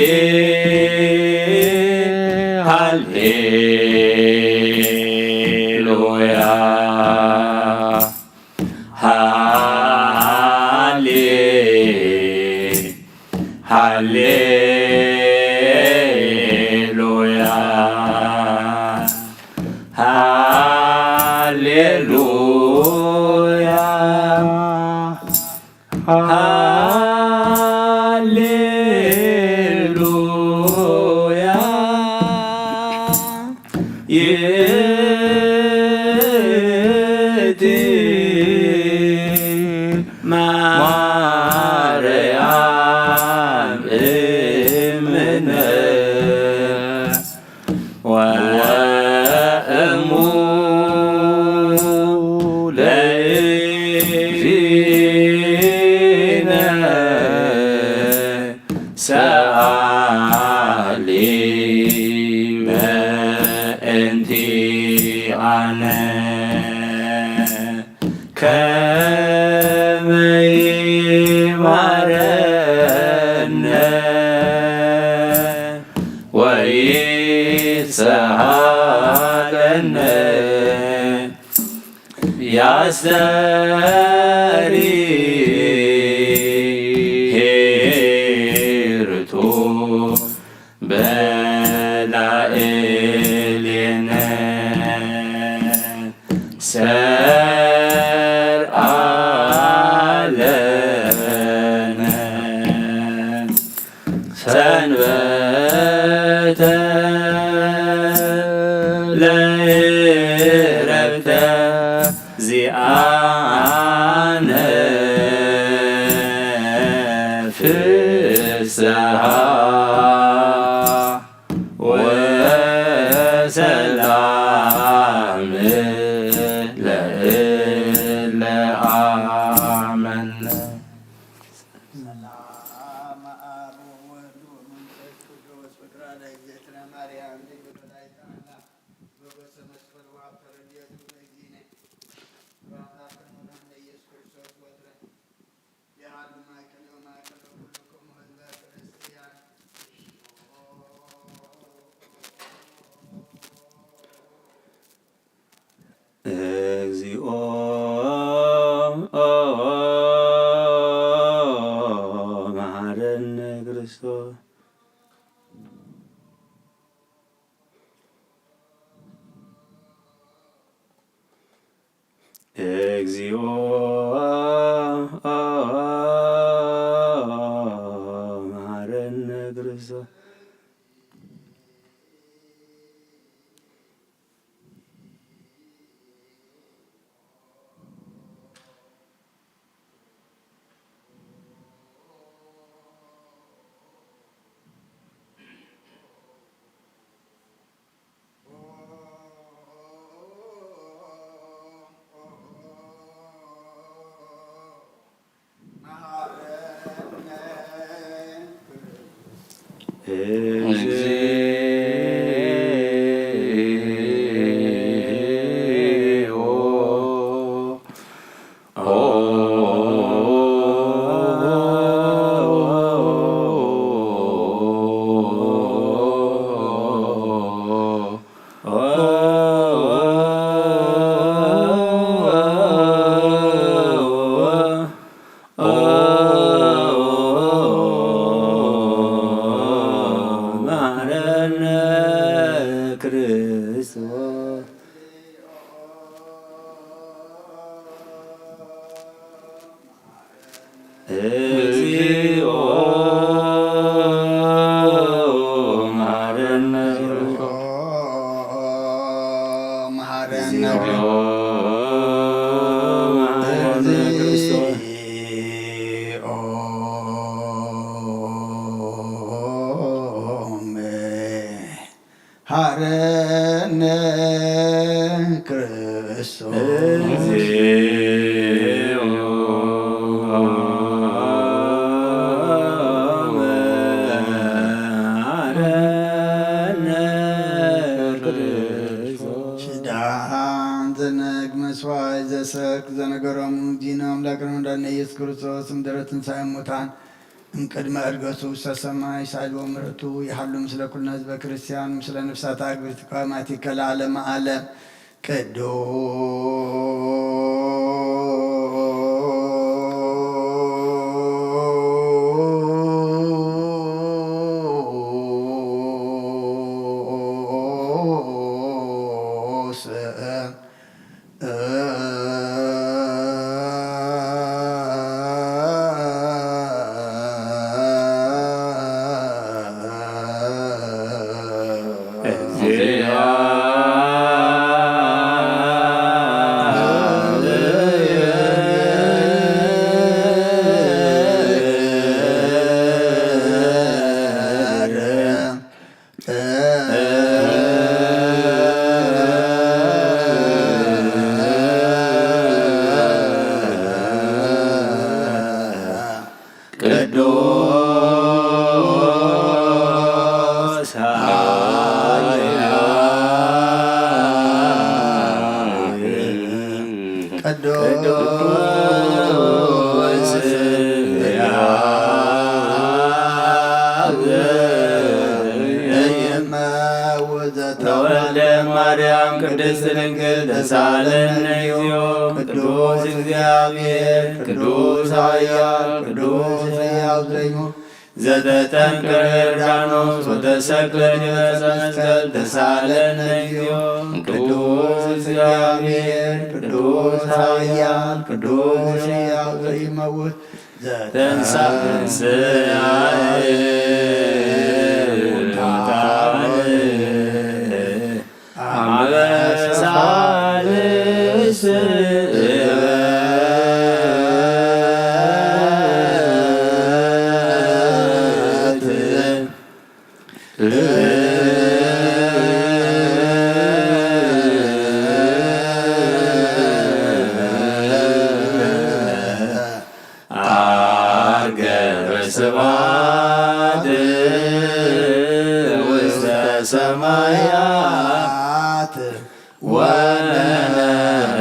ሃሌሉያ ሃሌ ሃሌሉያ ሃሌሉያ ሃሌሉያ ይእቲ ማርያም እምነ ወእሙ ለእግዚእነ ሰአሊ በእንቲአነ ከመ ይማረነ ወይትሰሃለነ ያስተሪ ሄርቶ በላዕሌነ ሰርአ ለነ ሰንበተ ለዕረፍተ ዚአነ ፍስሐ ወሰላም ለእለ አመነ። ሰላም አብ ወወልድ ወመንፈስ ቅዱስ ፍቅረ ለእግዝእትነ ማርያም ድንግል ወላዲተ አምላክ በጎሰ መስቀል ወአብተረ እግዚኦ መሐረነ ክርስቶስ እግዚኦ መሐረነ መስዋዕት ዘሰርክ ዘነገሮሙ ዲነ አምላክነ ወዳነ ኢየሱስ ክርስቶስ እምድኅረ ትንሣኤ እሙታን እምቅድመ ዕርገቱ ውስተ ሰማይ ሳልቦ ምሕረቱ ይሃሉ ምስለ ኩልነ ህዝበ ክርስቲያን ምስለ ነፍሳት አግብርት ከማቲከ ለዓለመ ዓለም ማርያም ቅድስት ድንግል ተሳለነ እግዚኦ ቅዱስ እግዚአብሔር ቅዱስ ኃያል ቅዱስ ሕያው ዘይሙር ዘተጠምቀ ዮርዳኖስ ወተሰቅለ ዲበ መስቀል ተሳለነ እግዚኦ ቅዱስ እግዚአብሔር ቅዱስ ኃያል ቅዱስ ሕያው ዘይመውት ዘተንሥአ ስብሐት ውስተ ሰማያት ወነበረ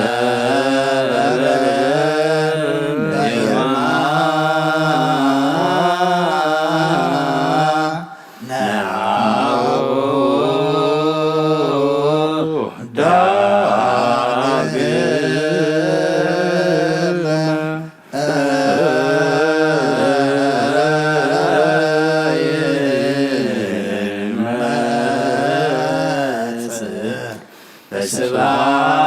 በየማነ ስብሐት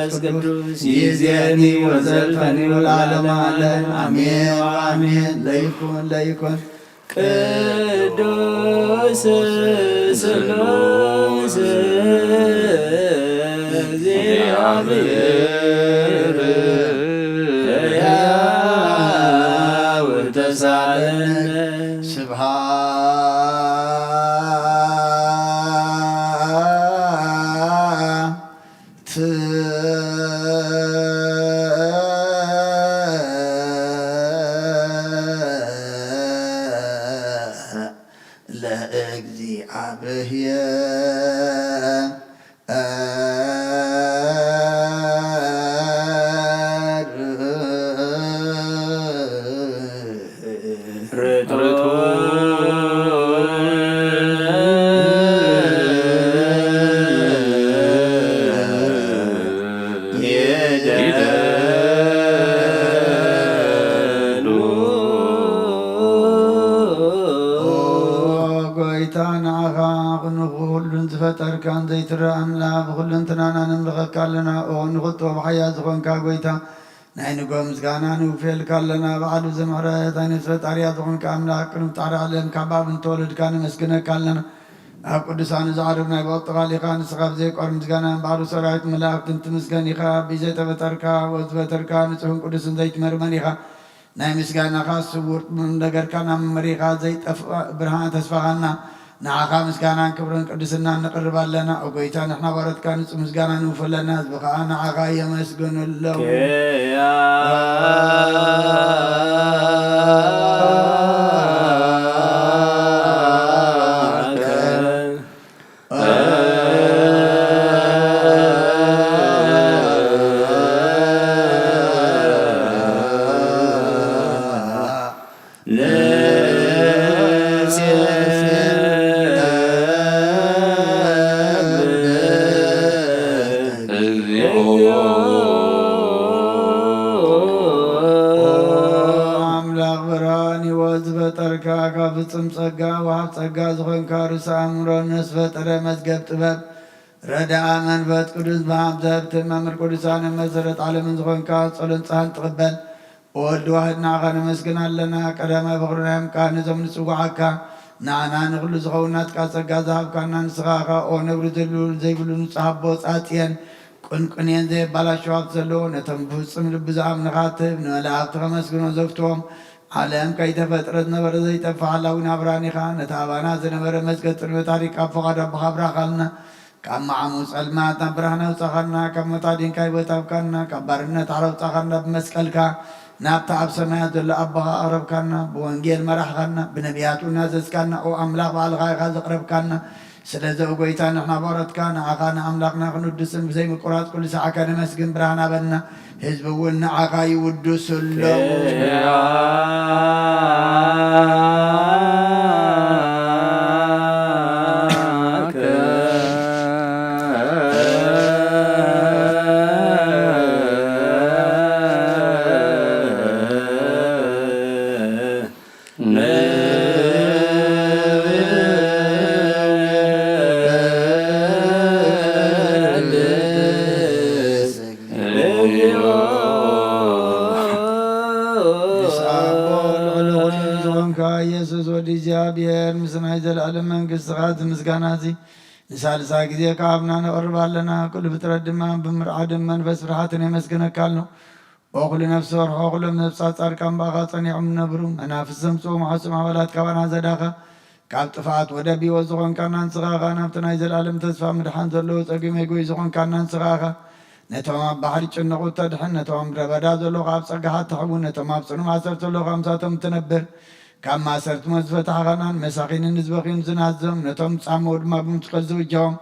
መንፈስ ቅዱስ ይእዜኒ ወዘልፈኒ ወለዓለመ ዓለም አሜን ወአሜን። ለይኩን ቅዱስ ስሉስ እግዚአብሔር ሕያው ተሳለነ ስብሐት ሁሉን ዝፈጠርካ ዘይትረአ አምላክ ብኩሉን ትናና ንምልኸካ ኣለና ንኽጦ ብሓያ ዝኾንካ ጎይታ ናይ ንጎ ምስጋና ንውፌልካ ኣለና በዓሉ ዘምሕረት ዓይነት ፈጣርያ ዝኾንካ ኣምላክ ቅድሚ ፃዕዳ ዓለም ካብ ኣብ እንተወለድካ ንመስግነካ ኣለና ኣብ ቅዱሳን ዝዓርብ ናይ በቕጥቓል ኢኻ ንስኻ ብዘይቋር ምስጋና በዓሉ ሰራዊት መላእክትን ትምስገን ኢኻ ብዘይተፈጠርካ ወዝፈጠርካ ንጹሕን ቅዱስን ዘይትመርመን ኢኻ ናይ ምስጋናኻ ስውር ነገርካ ናብ መሪኻ ዘይጠፍእ ብርሃን ተስፋኻና ንዓኻ ምስጋናን ክብርን ቅድስና ንቕርብ ኣለና ጎይታ ንሕና ባረትካ ንጹህ ምስጋና ንውፈለና ህዝቢ ከዓ ንዓኻ የመስግኑለው አምላክ ብርሃን ሕይወት ዝፈጠርካ ካብ ፍጹም ጸጋ ወሃብ ጸጋ ዝኾንካ ርእሰ ኣእምሮ ነስፈጠረ መዝገብ ጥበብ ረዳኣ መንፈስ ቅዱስ ብሃብ ዘህብቲ መምህር ቅዱሳን መሰረት ዓለምን ዝኾንካ ጸሎን ጸሃን ትቕበል ወልድ ዋሕድ ንዓኻ ነመስግን ኣለና ቀዳማይ ፍቕርናዮም ካ ነዞም ንጽዋዓካ ንዓና ንኹሉ ዝኸውናትካ ጸጋ ዝሃብካና ንስኻኻ ኦ ነብሪ ዘልብሉ ዘይብሉ ንጽሓቦ ጻጽየን ቁንቁንየን ዘየባላሸው ሃብቲ ዘለዎ ነቶም ብፍጹም ልቢ ዝኣምንኻ ትህብ ንመላእኽቲ ከመስግኖ ዘፍትዎም ዓለም ከይተፈጥረት ነበረ ዘይጠፍእ ሓላዊ ናብራን ኢኻ ነቲ ኣባና ዝነበረ መዝገብ ጥርቢ ታሪክ ኣብ ፍቓድ ኣቦኻ ኣብራኻልና ካብ መዓሙ ጸልማት ናብ ብርሃን ኣውፃኻና ካብ መታዲንካ ሂወት ኣብካና ካብ ባርነት ዓረብፃኻና ብመስቀልካ ናብቲ ኣብ ሰማያት ዘሎ ኣቦኻ ኣቕረብካና ብወንጌል መራሕኻና ብነቢያቱ ናዘዝካና ኦ ኣምላኽ ባዕልኻ ኢኻ ዘቕረብካና ስለዚ ጎይታ ንሕና ባረትካ ንዓኻ ንኣምላኽና ክንውድስን ብዘይምቁራፅ ኩሉ ሰዓካ ነመስግን ብርሃን ኣበልና ህዝቢ እውን ንዓኻ ይውድሱሎም ኢየሱስ ወዲ እግዚአብሔር ምስናይ ዘለዓለም መንግሥትኻ ምስጋና እዚ ንሳልሳ ግዜ ከኣብና ነቕርብ ኣለና ኩሉ ፍጥረት ድማ ብምርዓድን መንፈስ ፍርሃትን የመስግነካል ነው ወኩሉ ነፍሲ ወርሖ ኩሎም ነፍሳት ጻድቃን ባኻ ጸኒዖም ዝነብሩ መናፍስት ዘምጽኡ ማሕጹም ኣባላት ካባና ዘዳኸ ካብ ጥፍኣት ወደ ቢወት ዝኾንካና ንስኻኻ ናብቲ ናይ ዘለዓለም ተስፋ ምድሓን ዘለዎ ጸጊመ ጎይ ዝኾንካና ንስኻኻ ነቶም ኣብ ባሕሪ ጭንቑ ተድሕን ነቶም ምድረ በዳ ዘለኹ ኣብ ጸጋኻ ትሕውን ነቶም ኣብ ጽኑዕ ማሰር ዘለኹ ኣምሳቶም ትነብር ካብ ማሰርቲ መዝፈታኻናን መሳኺንን ዝበኺን ዝናዘም ነቶም ጻመው ድማ ብምስቀል ዝውጃዎም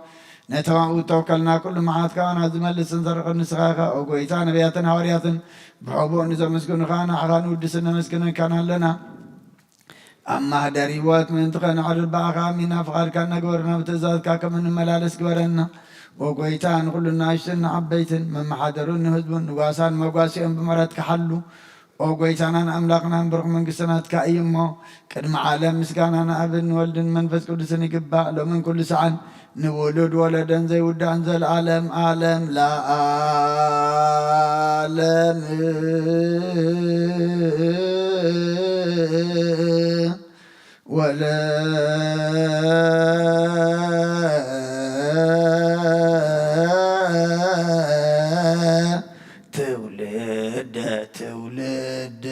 ነቶም ኣብኡ ተወከልና ኩሉ መዓት ካባና ዝመልስን ዘርቕን ንስኻኻ ኦ ጎይታ ነቢያትን ሃዋርያትን ብሕቡእ ንዘመስግኑኻ ንዓኻ ንውድስን ነመስግነካና ኣለና ኣብ ማህደር ሂወት ምእንቲ ኸነዕርብ በኣኻ ሚና ፍቓድካ ነግበርና ብትእዛዝካ ከም እንመላለስ ግበረና ኦ ጎይታ ንኩሉ ንኣሽትን ንዓበይትን መመሓደሩን ንህዝቡን ንጓሳን መጓሲኦም ብመረት ክሓሉ ኦ ጎይታናን ኣምላኽናን ብሩኽ መንግሥትናትካ እዩ እሞ ቅድሚ ዓለም ምስጋና ንኣብን ወልድን መንፈስ ቅዱስን ይግባእ ሎምን ኩሉ ሰዓን ንውሉድ ወለደን ዘይውዳን ዘለዓለም ዓለም ለዓለም ወለ ትውልደ ትውልድ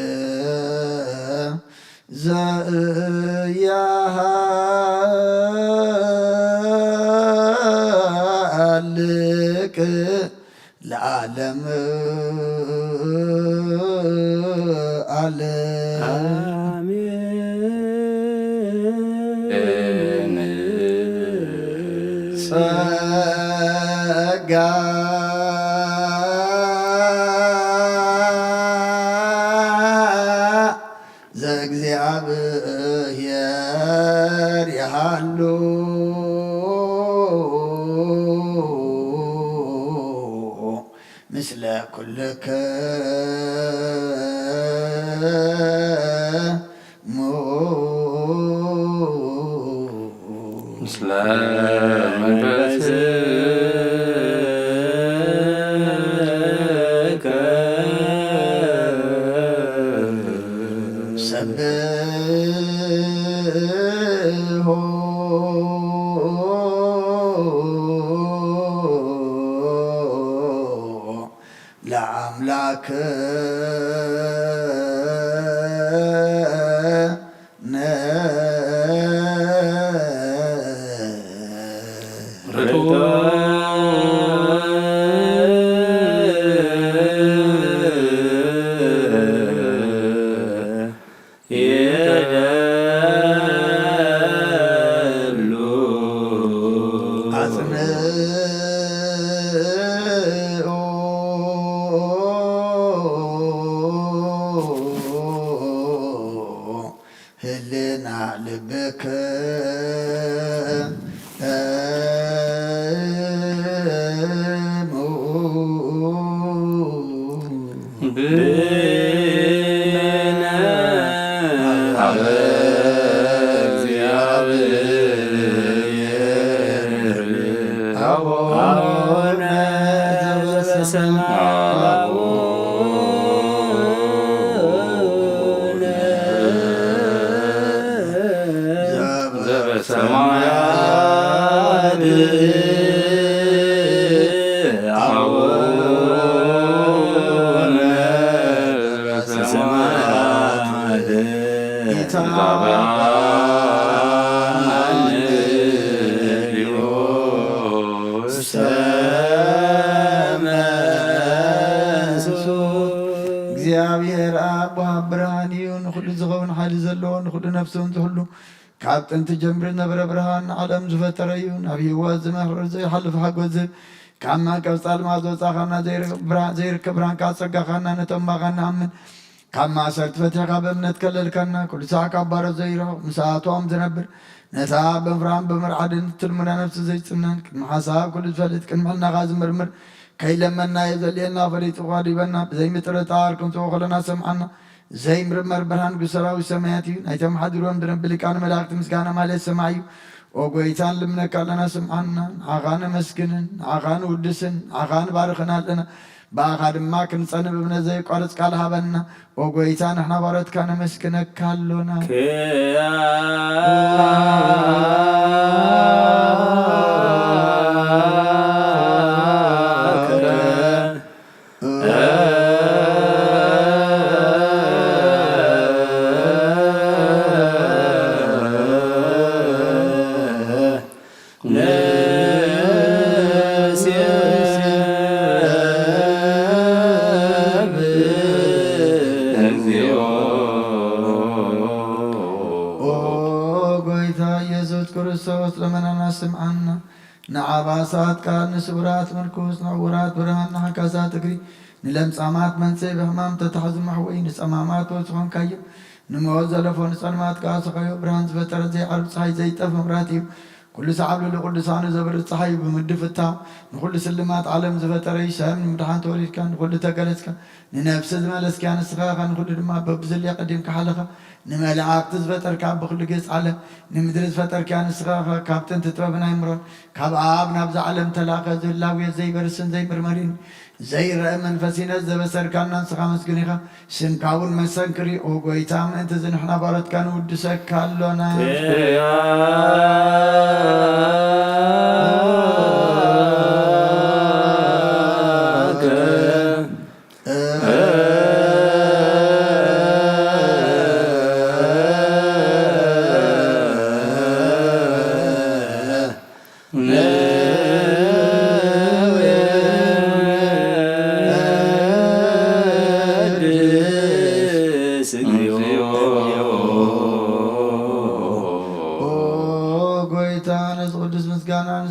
ዘያሃልቅ ለዓለም ዓለም ጸጋ ዘእግዚአብሔር ያሃሉ ምስለ ኩልክሙ ምስለ መንፈስከ ሰብሖ ለአምላክነ አጽንኦ ህልና ልብከ እግዚአብሔር አብ ብርሃን እዩ ንኩሉ ዝኸውን ሓይሊ ዘለዎ ንኩሉ ነፍስን ዝህሉ ካብ ጥንቲ ጀምሪ ነበረ ብርሃን ዓለም ዝፈጠረ እዩ ናብ ህይወት ዝመኽር ዘይሓልፍ ሓጎስ ዝህብ ካብ ማንቀብ ጻልማት ዘውፃእኻና ዘይርከብ ብርሃንካ ፀጋኻና ነተማኻ ንኣምን ካብ ማእሰርቲ ፈቲሕካ በእምነት ከለልከና ኩሉ ሰዓት ካብ ባሮት ዘይረኽብ ምስኣቶም ዝነብር ነታ በፍርሃን በመርዓድን ትልሙና ነፍሲ ዘይፅነን ቅድሚ ሓሳብ ኩሉ ዝፈልጥ ቅድሚ ሕልናኻ ዝምርምር ከይለመና የዘልየልና ፈሊጡ ኳዲበና ብዘይምጥርጣር ክንፅኦ ከለና ሰምዓና ዘይምርመር ብርሃን ጉሰራዊ ሰማያት እዩ ናይቶም ሓዲሮም ዝነብል ሊቃነ መላእክቲ ምስጋና ማለት ሰማዕ እዩ ኦ ጎይታን ልምነካ ኣለና ሰምዓና ንዓኻ ነመስግንን ንዓኻ ንውድስን ንዓኻ ንባርኽን ኣለና ብኣኻ ድማ ክንፀንብ እምነት ዘይቋርፅ ቃል ሃበና ኦ ጎይታ ንሕና ባሮትካ ነመስግነካ ኣሎና ክርስቶስ ለመናና ስምዓና ንዓባሳት ቃል ንስውራት ምርኩስ ንዕውራት ብርሃን ንሓካሳት እግሪ ንለምፃማት መንፅይ ብሕማም ተታሕዙ ማሕወይ ንፀማማት ወፅኾንካዮ ንሞት ዘለፎ ንፀልማት ከኣስኻዮ ብርሃን ዝፈጠረ ዘይዓርብ ፀሓይ ዘይጠፍ መብራት እዩ كل سعب لقدسان زبر الصحي بمدفتا نقول سلمات عالم زفتر يسام مدحان توليد كان نقول تقلسك ننفس الملس كان السخاخ نقول ما ببزل يقدم كحلقة نملعاق تزفتر كاب بخل قيس على نمدرس فتر كان السخاخ كابتن تتوبنا يمرون كاب عاب نبز عالم تلاقى زلاوية زي برسن زي مرمرين زي رأمن فسينة زبسر كان ننسخة مسكنيخة سنكاون مسنكري او قويتام انت زنحنا بارد كان ودسك كالونا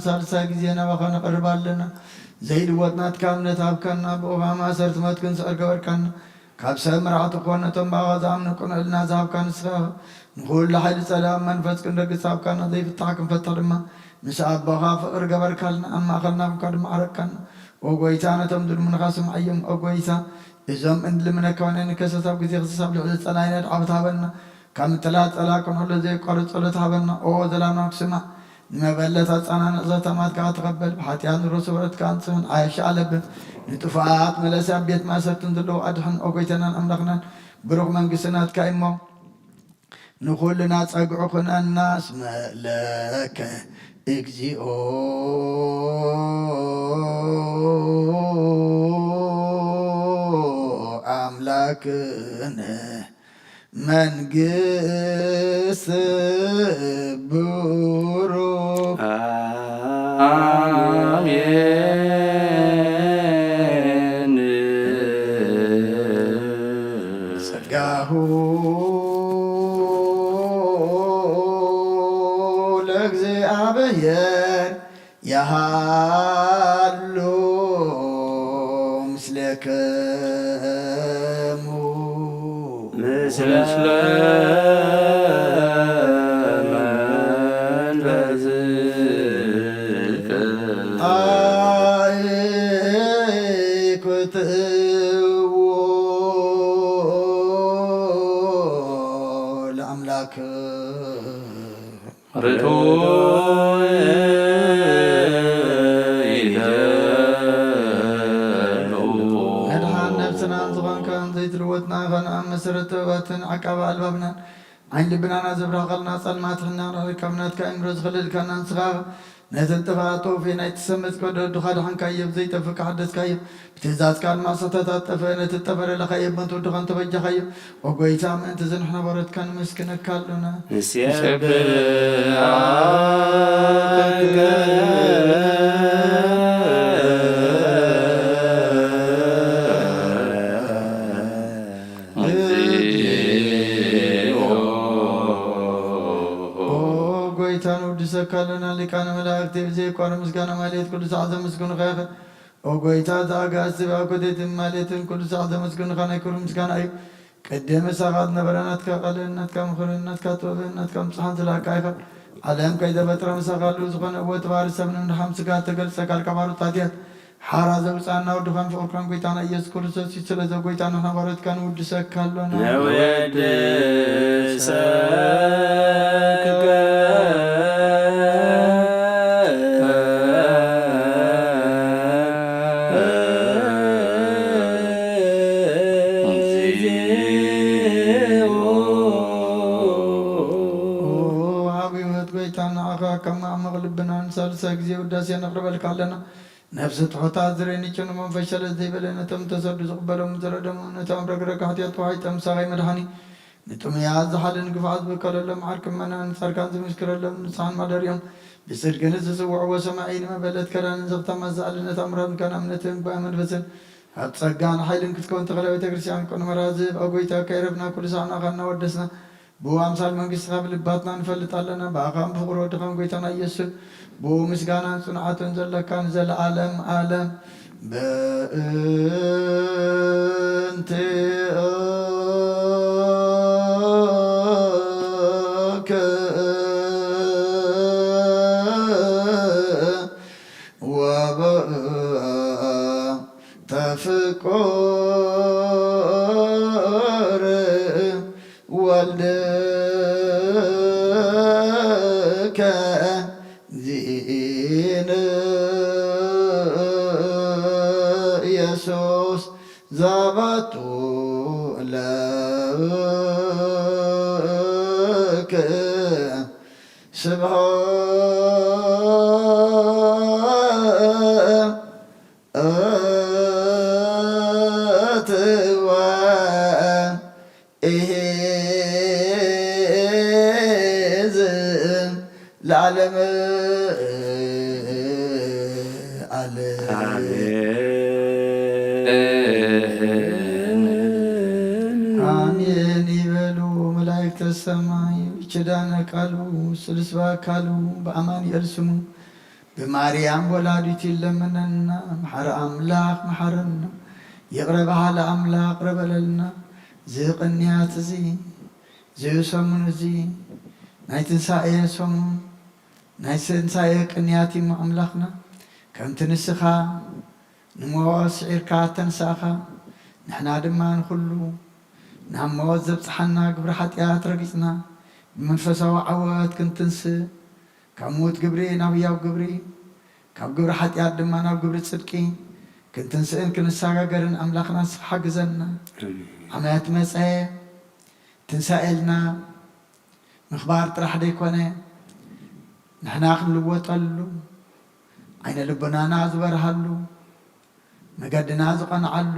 ሳልሳይ ጊዜና በኸነ ቀርባለና ዘይድ ወጥናት ካምነት አብከና በኦባማ ሰርት መትክን ሰርገበርካና ካብ ሰብ ምርዓት ኮነቶም ባዋዛም ንቁንልና ዛብካን ስኻ ንኹሉ ኃይል ሰላም መንፈስ ቅዱስ አብካና ዘይፍታሕ ክንፈታ ድማ ምስ አባኻ ፍቅር ገበርካልና አማኸልና ድማ አረካና ወጎይታ ነቶም ድልሙንኻ ስምዐዮም ወጎይታ እዞም እንድልምነካውነ ንከሰታብ ጊዜ ክስሳብ ልዕሊ ጸላይነት ዓብታበና ካብ ምትላት ጸላቅን ሁሉ ዘይቋርፅ ጸሎት ሃበና ዘላምና ክስማዕ نمبلة أنا نزلت ما تقبل بحتيان الرسول كان سمن عايش على بن نتفاعات ملسا بيت ما ستندلو أدحن أوكيتنا أمرقنا بروح من قسنات كايمو نقول لنا تقعقنا الناس ملك اكزيو أملاكنا من قس بروك آمين سقاهو لغزي أبيان يهالو مسلك مثل من بزلك كتبو لأملاك رتو تلوتنا غنا مسرت واتن عقب البابنا عين لبنانا زبرا قلنا صلماتنا ركبنا كامروز خلل كان نصغا نتلتفاتو في نيت سمت كود دخل حن كايب زي تفك حدث كايب بتزاز كان ما ستتات فين تتبر لخايب من تدخن تبج خايب وقويتا انت زنحنا برد كان مسكنك كالنا نسيب سكالنا لكان ملاك تبزي قال مسكنا ماليت كل ساعة مسكن خير او قويتا تاقا سبا كدت ماليت كل ساعة مسكن خانا كل مسكن اي قدام ساقات نبرانات كقلنات كمخرنات كتوبنات كمصحان سلاك ايخ عليهم كيدا بطر مساقال لزخون ابو تبار سبن من حمسكات تقل سكال كبارو تاتيات حارا زوصانا ودخان فقران قويتانا يس كل سوسي سلزو قويتانا نبارت كان ود سكالنا نود سكالنا كما مغلبنا نسال ساكزي وداسي نقرب لك علينا نفس تحطات زريني كنو من فشل زي بلنا تم تسد زقبلهم زردم نتم رقرق حتيات وحي تم ساغي مدحاني نتم يعز حال نقفعز بكال لهم عاركم منا نسار كان زي مشكرة لهم نسعان مداريهم بسر كنز سوع وسمعين ما بلد كران نزغتا مزال نتمرهم كان امنتهم بأمن فسن حب سقان حيل نكتكون تغلبي تكرسيان كون مرازب أقويتا كيربنا كل ساعنا غانا ودسنا بو أمثال من قصة بالباطنا نفلت علينا بأقام فقر ودخم قيتنا يسر بو مسقانا صنعات زل كان زل عالم عالم بأنت ሰባቱ ለከ ስብሐት ወኢሕዝ ለዓለመ አሜን ይበሉ መላእክተ ሰማይ ኪዳነ ቃሉ ስሉስ በአካሉ በአማኑኤል ስሙ በማርያም ወላዲት ይለመነና መሐረ አምላክ መሐረና ይቅረ በሃለ አምላክ ቅረብ በለልና ዝቅንያት እዚ ዝሰሙን እዚ ናይ ትንሣኤ ሰሙን ናይ ትንሣኤ ቅንያት እሞ አምላኽና ከምቲ ንስኻ ንሞት ስዒርካ ተንሳእኻ ንሕና ድማ ንኩሉ ናብ ሞት ዘብፅሓና ግብሪ ሓጢኣት ረጊፅና ብመንፈሳዊ ዓወት ክንትንስእ ካብ ሞት ግብሪ ናብ ሕያው ግብሪ ካብ ግብሪ ሓጢኣት ድማ ናብ ግብሪ ጽድቂ ክንትንስእን ክንሰጋገርን ኣምላኽና ንስኻ ሓግዘና። ዓመት መፀ ትንሣኤልና ምኽባር ጥራሕ ደይኮነ ንሕና ክንልወጠሉ ዓይነ ልቦናና ዝበርሃሉ መገድና ዝቐንዓሉ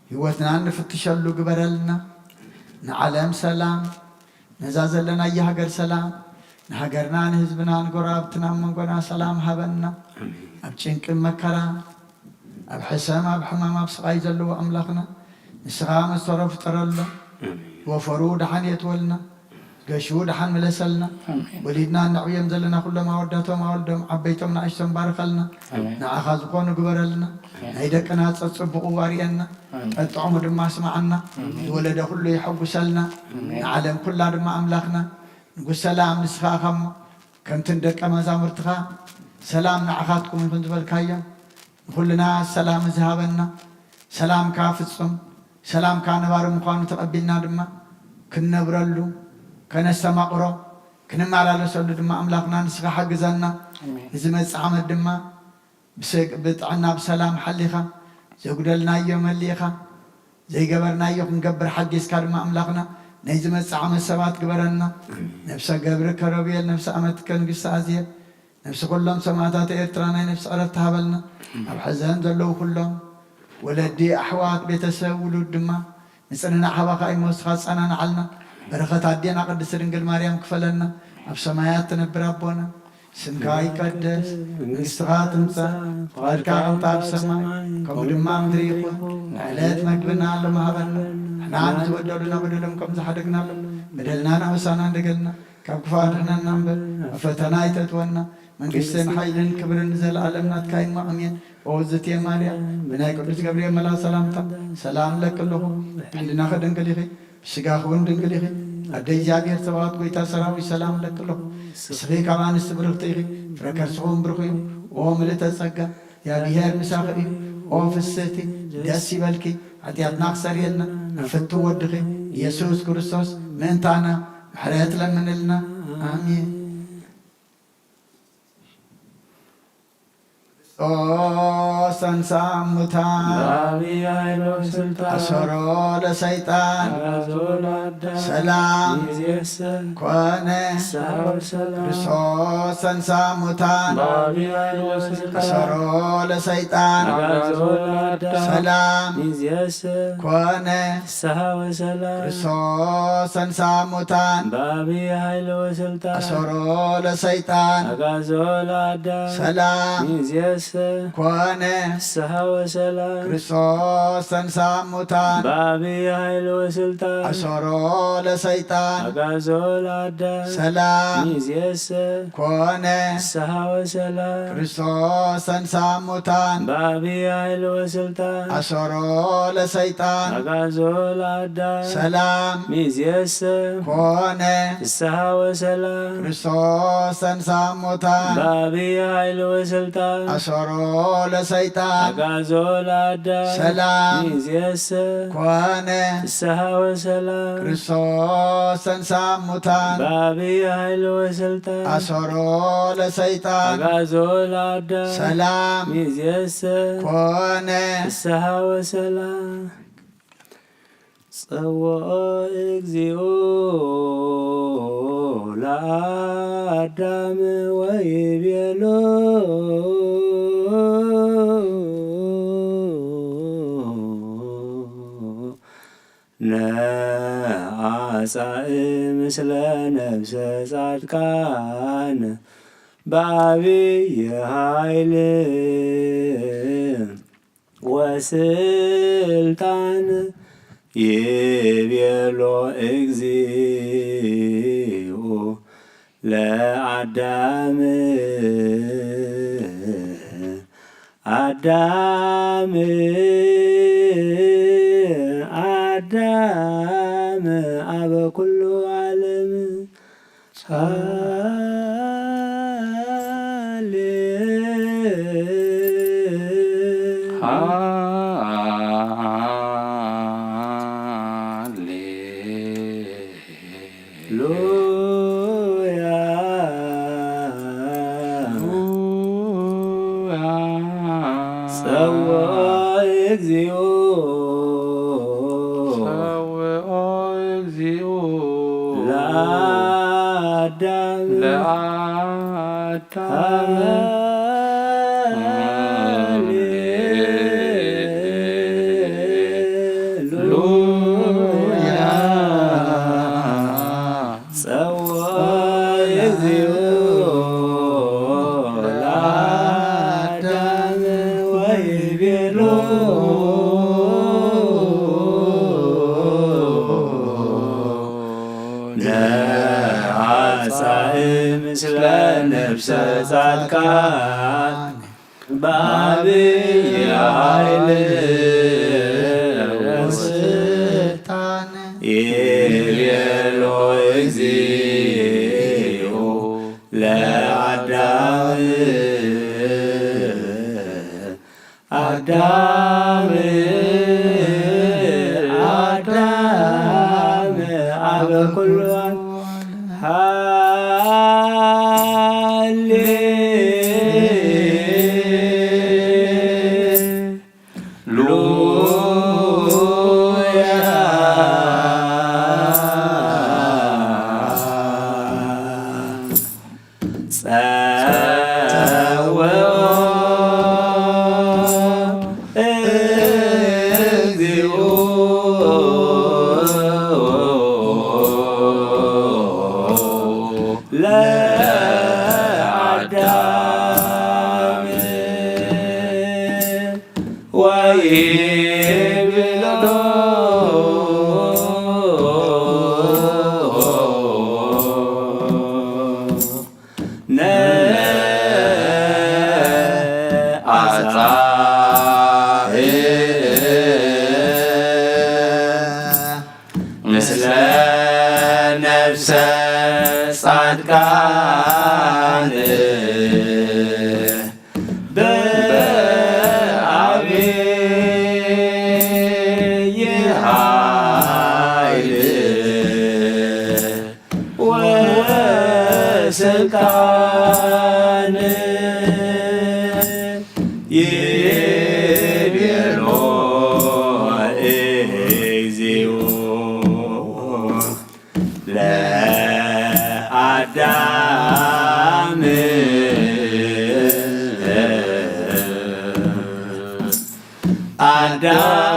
ህይወትና ንፍትሸሉ ግበረልና። ንዓለም ሰላም ነዛ ዘለና የሃገር ሰላም ንሃገርና ንህዝብና ንጎራብትና መንጎና ሰላም ሃበና። ኣብ ጭንቅን መከራ ኣብ ሕሰም ኣብ ሕማም ኣብ ስቃይ ዘለዎ ኣምላኽና ንስኻ መሰሮ ፍጠረሎ ወፈሩ ድሓን የትወልና ገሹ ድሓን መለሰልና ወሊድና ንዕብዮም ዘለና ኩሎም ኣወዳቶም ኣወልዶም ዓበይቶም ንኣሽቶም ባርከልና ንዓኻ ዝኾኑ ግበረልና። ናይ ደቅና ፀፅቡቑ ኣርየና ጠጥዖሙ ድማ ስማዓና ዝወለደ ኩሉ ይሐጉሰልና። ንዓለም ኩላ ድማ ኣምላኽና ንጉስ ሰላም ንስኻ ኸሞ ከምትን ደቀ መዛሙርትኻ ሰላም ንዓኻትኩም ይኹን ዝበልካዮም ንኩልና ሰላም ዝሃበና ሰላምካ ፍጹም ሰላምካ ነባሪ ምዃኑ ተቐቢልና ድማ ክንነብረሉ ከነስተማቕሮ ክንመላለሰሉ ድማ ኣምላኽና ንስኻ ሓግዘና። ንዝመፅእ ዓመት ድማ ብጥዕና ብሰላም ሓሊኻ ዘጉደልናዮ መሊእኻ ዘይገበርናዮ ክንገብር ሓጊዝካ ድማ ኣምላኽና ናይ ዝመፅእ ዓመት ሰባት ግበረና። ነብሰ ገብሪ ከረብኤል ነብሰ ዓመት ከንግስቲ ኣዝየብ ነብሲ ኩሎም ሰማዕታት ኤርትራ ናይ ነብሲ ዕረፍቲ ሃበልና። ኣብ ሕዘን ዘለዉ ኩሎም ወለዲ ኣሕዋት ቤተሰብ ውሉድ ድማ ንፅንናዕ ሃባኻ ይመወስኻ ዝፀናንዓልና። በረኸት ኣዴና ቅድስቲ ድንግል ማርያም ክፈለና። ኣብ ሰማያት ትነብር ኣቦና ስምካ ይቀደስ መንግሥትኻ ትምጻእ ፈቃድካ ከምታ ኣብ ሰማይ ከምኡ ድማ ምድሪ ይኹን። ንዕለት መግብና ሎሚ ሃበና ንሕና ንዝበደሉና በደሎም ከም ዝሓደግናሎም በደልና ናበሳና እንደገልና ካብ ክፉእ ኣድሕነና እምበር ኣብ ፈተና ኣይተእትወና። መንግሥትን ሓይልን ክብርን ዘለዓለም ናትካ እዩ ኣሜን። ወውዝትየ ማርያም ብናይ ቅዱስ ገብርኤል መልኣክ ሰላምታ ሰላም ለክ ኣለኹ። ሕሊናኸ ድንግል ኢኺ ብስጋኽ እውን ድንግል ኢኺ ኣደ እግዚኣብሔር ፀባዖት ጐይታ ሰራዊት ሰላም ለክ ኣለኹ። እስኺ ካብ ኣንስቲ ብርኽቲ ኢኺ ፍረ ከርስኹም ብርኽ እዩ። ኦ ምልዕተ ጸጋ እግዚኣብሔር ምሳኺ እዩ። ኦ ፍስሕቲ ደስ ይበልኪ ኃጢአትና ክሰርየልና ኣብ ፍቱ ወድኺ ኢየሱስ ክርስቶስ ምእንታና ምሕረት ለምንልና ኣሜን። ሰንሳ ሙታን አሰሮ ለሰይጣን ሰላም ኮነ ክርስቶስ ሰንሳ ሙታን አሰሮ ለሰይጣን ሰላም ኮነ ክርስቶስ ሰንሳ ሙታን አሰሮ ለሰይጣን ሰላም ኮነ ክርስቶስ ተንሥአ እሙታን በዐቢይ ኃይል ወሥልጣን አሰሮ ለሰይጣን አግዓዞ ለአዳም ሰላም ይእዜሰ ኮነ ወሰላም ክርስቶስ ተንሥአ እሙታን በዐቢይ ኃይል ወሥልጣን አሰሮ ለሰይጣን አግዓዞ ለአዳም ሰላም ይእዜሰ ኮነ ፍስሐ ወሰላም ክርስቶስ ተንሥአ እሙታን በዐቢይ ኃይል ወሥልጣን አሰሮ አሰሮ ለሰይጣን አጋዞ ለአዳም ሰላም ይእዜሰ ኮነ ፍስሐ ወሰላም ክርስቶስ ተንሥአ እሙታን በአብይ ኃይል ወስልጣን አሰሮ ለሰይጣን አጋዞ ለአዳም ሰላም ይእዜሰ ኮነ ፍስሐ ወሰላም ጸውዖ እግዚኦ ለአዳም ወይቤሎ ነአጻእ ምስለ ነፍሰ ጻድቃን በአብይ ኃይል ወስልጣን ይቤሎ እግዚኦ ለአዳም አዳም አዳም አበ ኩሉ ዓለም ሃሌሉያ ጸውዖ እግዚኦ ምስለ ነፍሰ ጻድቃን በአብይ ኃይል ወስልጣን ይቤሎ እግዚኦ ለአዳም አዳም አዳም አበ ኩሉ ለአዳም ወይቤሎ ምስለ ነፍሰ ጻድቃን በአብይ ኃይል ወስልጣን ይቤሎ እግዚኦ ለአዳም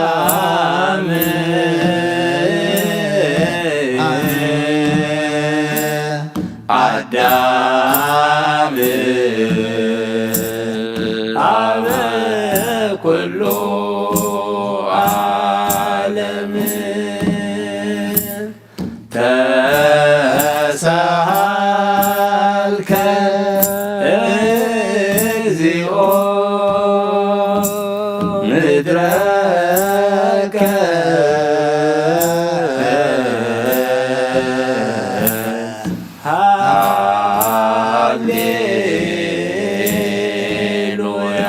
አዳም አዳም አበ ኩሉ ዓለም ተሳሃልከ እግዚኦ ምድረከ ሃሌሉያ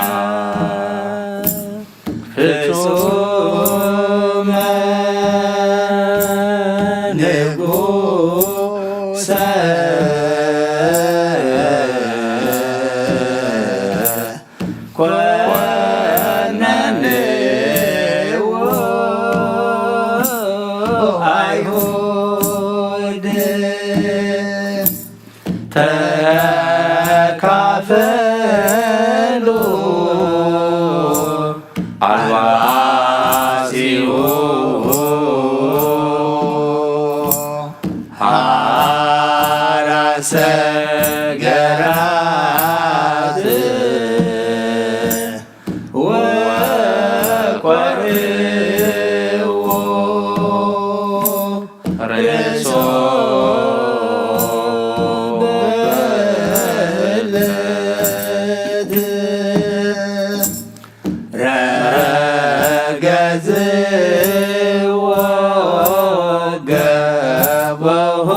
ገበሁ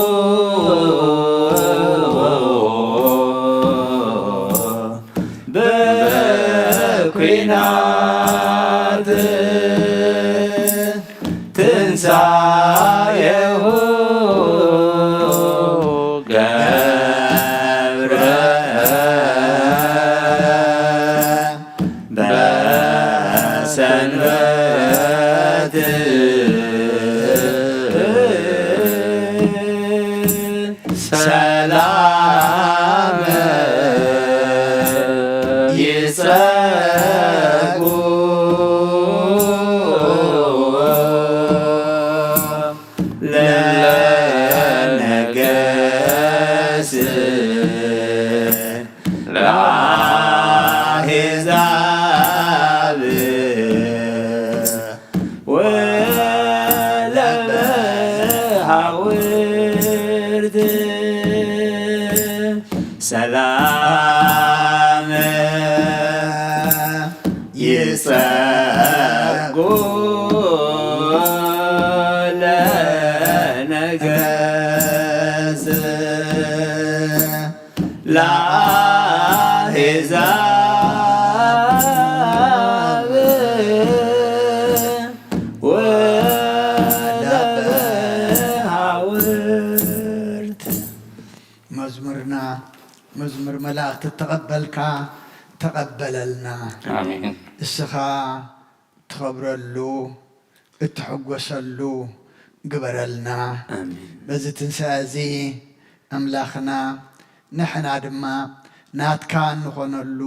በኩናት ትንሣኤሁ ገብረ በሰንበት ሰላም ይጸጉ ለነገስ ለአሕዛብ ወለበሃውርት ሰላም ይጸጉ ለነገስ ለአሕዛብ ወለበሃውርት መዝሙርና መዝሙር መላእክት ተቀበልካ ተቀበለልና አሜን። እስኻ ትኸብረሉ እትሕጐሰሉ ግበረልና። በዚ ትንሣኤ እዚ ኣምላኽና ንሕና ድማ ናትካ እንኾነሉ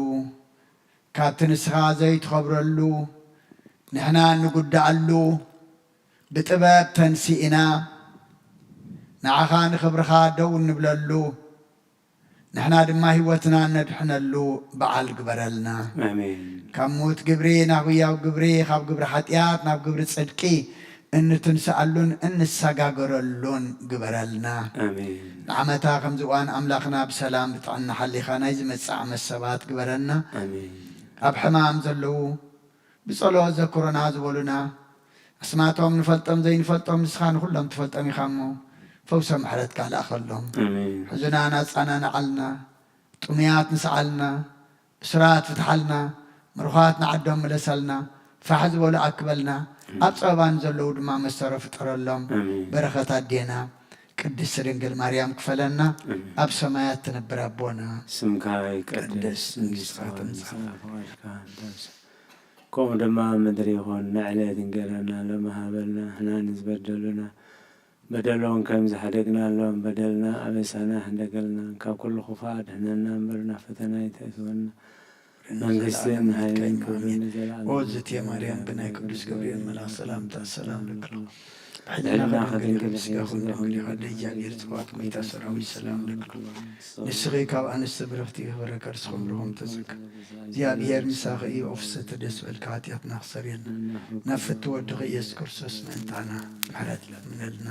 ካብቲ ንስኻ ዘይትኸብረሉ ንሕና እንጉዳእሉ ብጥበብ ተንሲእና ንዓኻ ንኽብርኻ ደው እንብለሉ ንሕና ድማ ህይወትና ነድሕነሉ በዓል ግበረልና። ካብ ሞት ግብሪ ናብ ሕያው ግብሪ ካብ ግብሪ ሓጢኣት ናብ ግብሪ ጽድቂ እንትንስኣሉን እንሰጋገረሉን ግበረልና። ንዓመታ ከምዚ እዋን ኣምላኽና ብሰላም ብጥዕና ሓሊኻ ናይ ዝመጽእ ዓመት ሰባት ግበረና። ኣብ ሕማም ዘለዉ ብጸሎት ዘክሮና ዝበሉና ኣስማቶም ንፈልጦም ዘይንፈልጦም ንስኻ ንኹሎም ትፈልጦም ኢኻ እሞ ፈውሰ ምሕረት ካልኣኸሎም ሕዙና ናጻና ንዓልና ጥሙያት ንስዓልና ብስራት ፍትሓልና ምርኻት ንዓዶም መለሰልና ፋሕ ዝበሉ ኣክበልና ኣብ ፀበባን ዘለዉ ድማ መሰረ ፍጠረሎም በረኸት ኣዴና ቅድስት ድንግል ማርያም ክፈለና ኣብ ሰማያት ትነብር ኣቦና ስምካ ይቀደስ መንግሥትካ ትምጻእ ከምኡ ድማ ምድሪ ይኹን ንዕለት እንጀራና ለመሃበልና ሕና ንዝበደሉና በደሎም ከም ዝሓደግናሎም በደልና ኣበሳና ሕንደገልና ካብ ኩሉ ክፉእ ኣድሕነና እምበርና ፈተና ይተእትወና መንግሥትን ኃይልን ክብርን ዘለዓለም ወዝት የማርያም ብናይ ቅዱስ ገብርኤል መልአክ ሰላምታ ሰላም ለክሎ ሕልና ኸድንግል እግዚአብሔር ጽባቅ ሚታ ሰራዊት ሰላም ለክሎ ንስኺ ካብ ኣንስቲ ብረኽቲ ክብረከ ርስኹም ርሆም ተዘከ እግዚአብሔር ምሳኺ እዩ ኦፍሰተ ደስ በልካ ኃጢአትና ክሰርየልና ናብ ፍቲ ወድኺ ኢየሱስ ክርስቶስ ምእንታና ምሕረት ለምነልና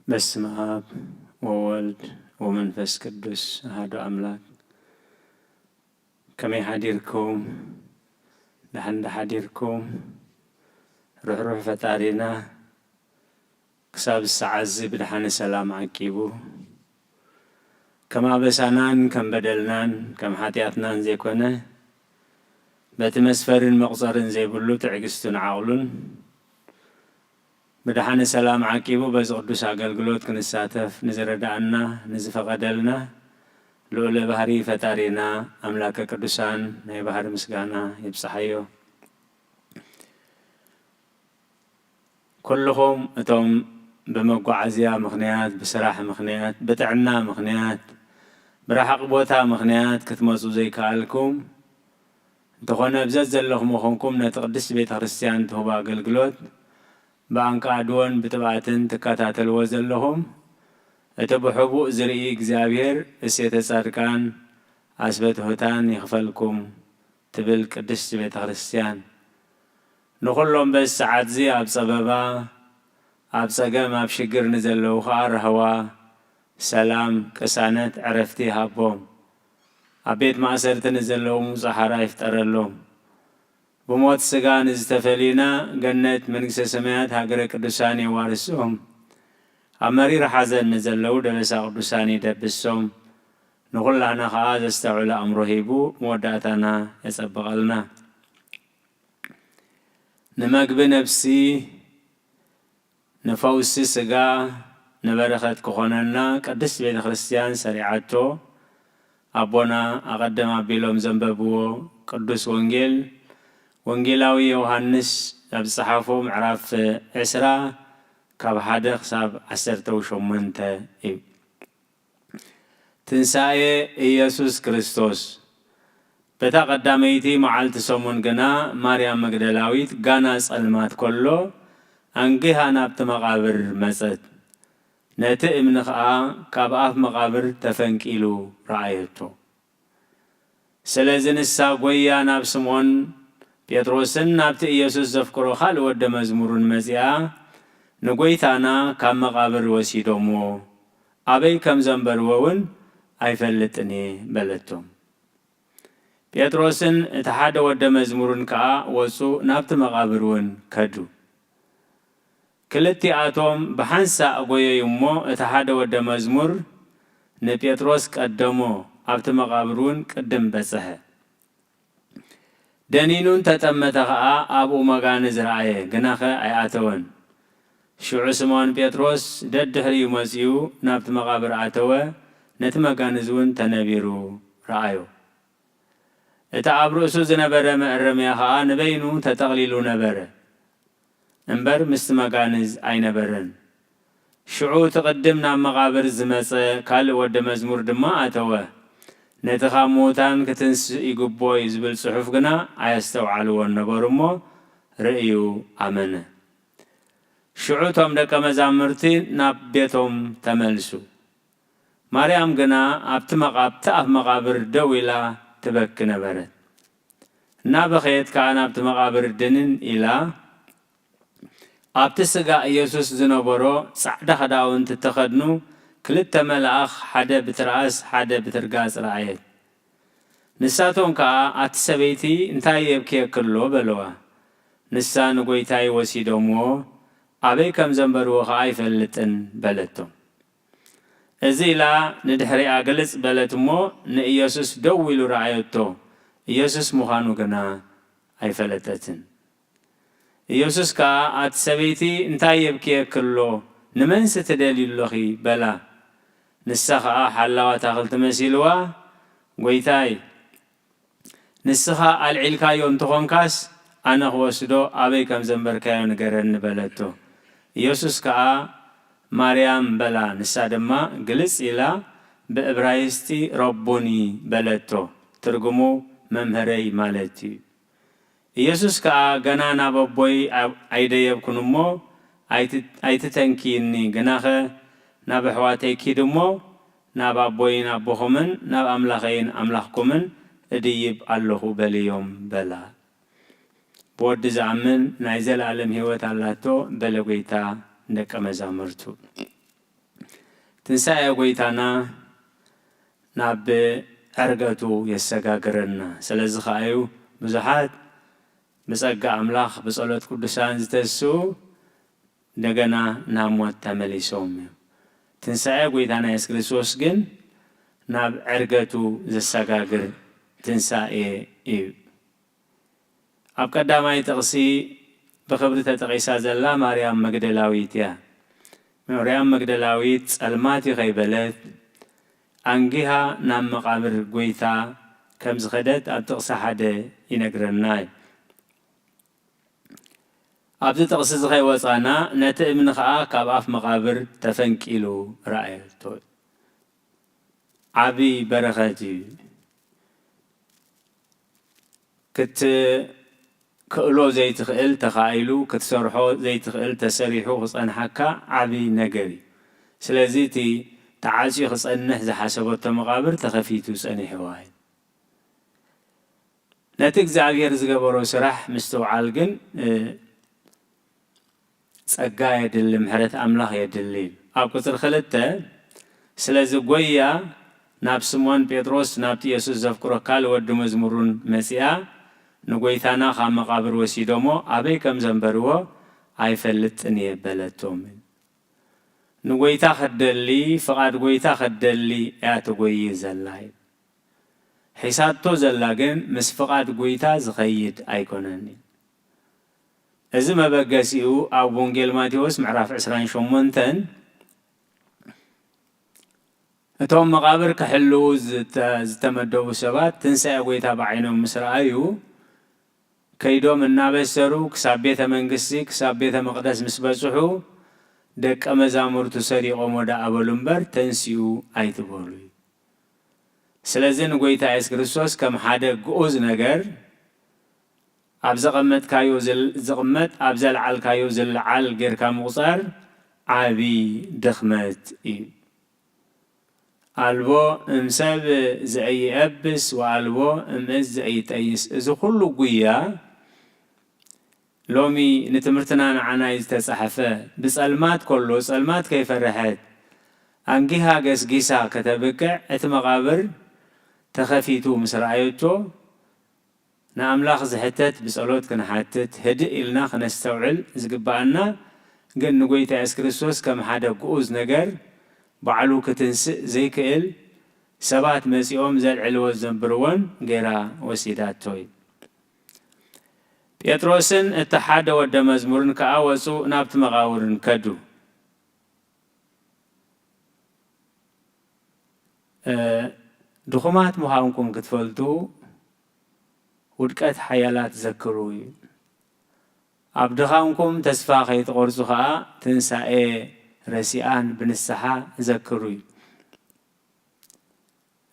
በስመ አብ ወወልድ ወመንፈስ ቅዱስ አሐዱ አምላክ ከመይ ሓዲርኩም ድሓን ሓዲርኩም ርኅሩሕ ፈጣሪና ክሳብ ሰዓዝ ብድሓነ ሰላም ዓቂቡ ከም አበሳናን ከም በደልናን ከም ኃጢአትናን ዘይኮነ በቲ መስፈርን መቁፀርን ዘይብሉ ትዕግስቱን ዓቕሉን بدحان سلام عقيبو بز قدوس አገልግሎት ክንሳተፍ ንዝረዳእና ንዝፈቀደልና ልዑለ ባህሪ ፈጣሪና አምላከ ቅዱሳን ናይ ባህሪ ምስጋና ይብጽሐዮ كلهم اتم بمقعزيا مخنيات بسراح مخنيات بتعنا مخنيات برحق بوتا مخنيات كتمصو زي كالكم تخونا بزز لهم وخونكم نتقدس بيت خريستيان تهبا قلقلوت بانك عدوان بتبعتن تكاتاتل وزل لهم اتبحبو زرئي اكزابير اسيت صادقان عسبت هوتان يخفلكم تبل قدس بيت خريستيان نخلهم بس ساعات زي اب سببا اب سقام اب شقر نزلو خار هوا سلام كسانت عرفتي هابوم عبيت ما أسرت نزلهم صحراء يفترلهم بموت سجان استفلينا جنة من سماوات هاجر قدساني وارسهم أمري رحزن نزلوا دبس قدساني دبسهم نقول لنا خاز استعول أمره يبو موداتنا يسبقلنا نمك بنفسي نفوس سجا نبرخت كخوننا قدس بين خريستيان سريعته أبونا أقدم أبيلهم زنببو قدس وانجيلاوي يوحنس أبصحافو معرف عسرا كاب حدق ساب عسرتو شمنته تنساي إيسوس كريستوس بتا قداميتي معالت سمون قنا ماريام مقدلاويت قانا سألمات كله أنقها نابت مقابر مسد نتئ من خاء كاباف مقابر تفنكيلو رأيتو سلازن الساقوية ناب سمون بيتروسن نابت إيسوس زفكرو خال ود مزمورون مزيا نقويتانا كام مقابر وسيدومو أبي كم زنبر وون أيفلتني بلتهم بيتروسن اتحاد ود مزمورون كا وسو نابت مقابرون كدو كلتي آتوم بحنسا أقوي يمو اتحاد ود مزمور نبيتروس قدمو أبت مقابرون قدم بسها دنينون تتمتغا أبو مغانز رأيه قناخة أي آتوان شعو سمون بيتروس دد دحري يمسيو نابت مقابر آتوه نتمغانزون تنبيرو رأيو اتعبرو زنبرة مأرميها نبينو تتغليلو نبرة انبر مستمغانز اي نبرن شعو تقدمنا مقابر زمسة كال ود مزمور دما اتوه نتخاموتان كتنس يقبو يزبل صحف قنا ايستوعالو النبرمو رأيو امنه شعو توم دكا مزامرتي ناب بيتهم تملسو مريم قنا ابت مقابر دويلا تبك نبرت نابخيت كان ابت مقابر دنن الى ابتسقا يسوس زنبرو صعد خداون تتخدنو كلت ملأخ حدا بترأس حدا بترقاس رعيت نساتهم كا اتسبيتي انتاي يبكي كله بلوا نسان قويتاي وسيدومو أبي كم زنبرو خاي فلتن بلتهم ازي لا ندحري اقلص بلتمو نإيسوس دويلو رعيتو إيسوس مخانو قنا اي فلتتن إيسوس كا اتسبيتي انتاي يبكي كله نمن ستدليل لخي بلا نسخا حلاوة تاخلت مسيلوا قويتاي نسخا العلكا يوم تخونكاس أنا خوصدو أبي كم زنبر كايو نقرن بلتو يسوس كا مريم بلا نسادما قلس إلا بإبرايستي ربوني بلتو ترجمو ممهري مالتي يسوس كا غنانا ببوي عيدا يبكنمو عيتتنكيني غناخه نابحواتي كيدمو نابابوي نابوخمن ناب أملاخين أملاخكمن اديب الله بليوم بلا بود زعمن نايزل عالم هيوت اللهتو بلغيتا نك مزامرتو تنسايا غويتانا ناب أرغتو يسقاقرنا سلزخايو بزحات بسقا أملاخ بصلوت قدسان زتسو دقنا ناموت تمليسوم تنسايا غويتانا يسكريسوس جن ناب أرغتو يسقاقر تنسايا إيو أب قدامي تقصي بخبرة تقيسا زلا مريم مقدلاويت يا مريم مقدلاويت الماتي غيبلت أنجيها نام مقابر قويتا كم زخدت أب تقصى حدا ينقرناي أبدأ تقصد خي وصانا نتأمن خاء كاباف مقابر تفنكيلو رأيتو عبي برختي كت كألو زي تخيل تخايلو كتسرحو زي تخيل تسريحو خصان حكا عبي نجري سلازيتي تعاشي خصانه زي حسبوت مقابر تخفيتو سأني حواي نتك زعبير زقبرو سرح مستوعالقن ጸጋ የድልም ምሕረት አምላኽ የድልል ኣብ ቁጥር 2 ስለዚ ጎያ ናብ ስሞን ጴጥሮስ ናብ ኢየሱስ ዘፍቅሮካል ወዲ መዝሙሩን መጽያ ንጎይታና ካብ መቃብር ወሲዶሞ ኣበይ ከም ዘንበርዎ ኣይፈልጥን የበለቶም ንጎይታ ኸደሊ ፍቃድ ጎይታ ኸደሊ ያተጎይ ዘላይ ሒሳቶ ዘላ ግን ምስ ፍቃድ ጎይታ ዝኸይድ ኣይኮነኒ እዚ መበገሲኡ ኣብ ወንጌል ማቴዎስ ምዕራፍ 28 እቶም መቃብር ክሕልው ዝተመደቡ ሰባት ትንሣኤ ጎይታ በዓይኖም ምስ ረኣዩ ከይዶም እናበሰሩ ክሳብ ቤተ መንግስቲ ክሳብ ቤተ መቅደስ ምስ በጽሑ ደቀ መዛሙርቱ ሰሪቖም ወደ ኣበሉ እምበር ተንሲኡ ኣይትበሉ ስለዚ ንጎይታ ኢየሱስ ክርስቶስ ከም ሓደ ግዑዝ ነገር ኣብ ዘቐመጥካዮ ዝቕመጥ ኣብ ዘለዓልካዮ ዝለዓል ጌርካ ምቁፃር ዓቢ ድኽመት እዩ ኣልቦ እምሰብ ዘየብስ ወኣልቦ እምእዝ ዘየጠይስ እዚ ኩሉ ጉያ ሎሚ ንትምህርትና ንዓና ዝተጻሕፈ ብጸልማት ኮሎ ጸልማት ከይፈርሐት አንጊሃ ገስጊሳ ከተብቅዕ እቲ መቃብር ተኸፊቱ ምስ ረኣየቶ ንኣምላኽ ዝሕተት ብጸሎት ክንሓትት ህድእ ኢልና ክነስተውዕል ዝግባአና ግን ንጎይታ ኢየሱስ ክርስቶስ ከም ሓደ ግዑዝ ነገር ባዕሉ ክትንስእ ዘይክእል ሰባት መጺኦም ዘልዕልዎ ዘንብርዎን ጌራ ወሲዳቶ ጴጥሮስን እቲ ሓደ ወደ መዝሙርን ከዓ ወፁ ናብቲ መቃብርን ከዱ ድኹማት ምዃንኩም ክትፈልጡ ውድቀት ሓያላት ዘክሩ ኣብ ድኻንኩም ተስፋ ከይትቆርጹ ከዓ ትንሣኤ ረሲኣን ብንስሓ ዘክሩ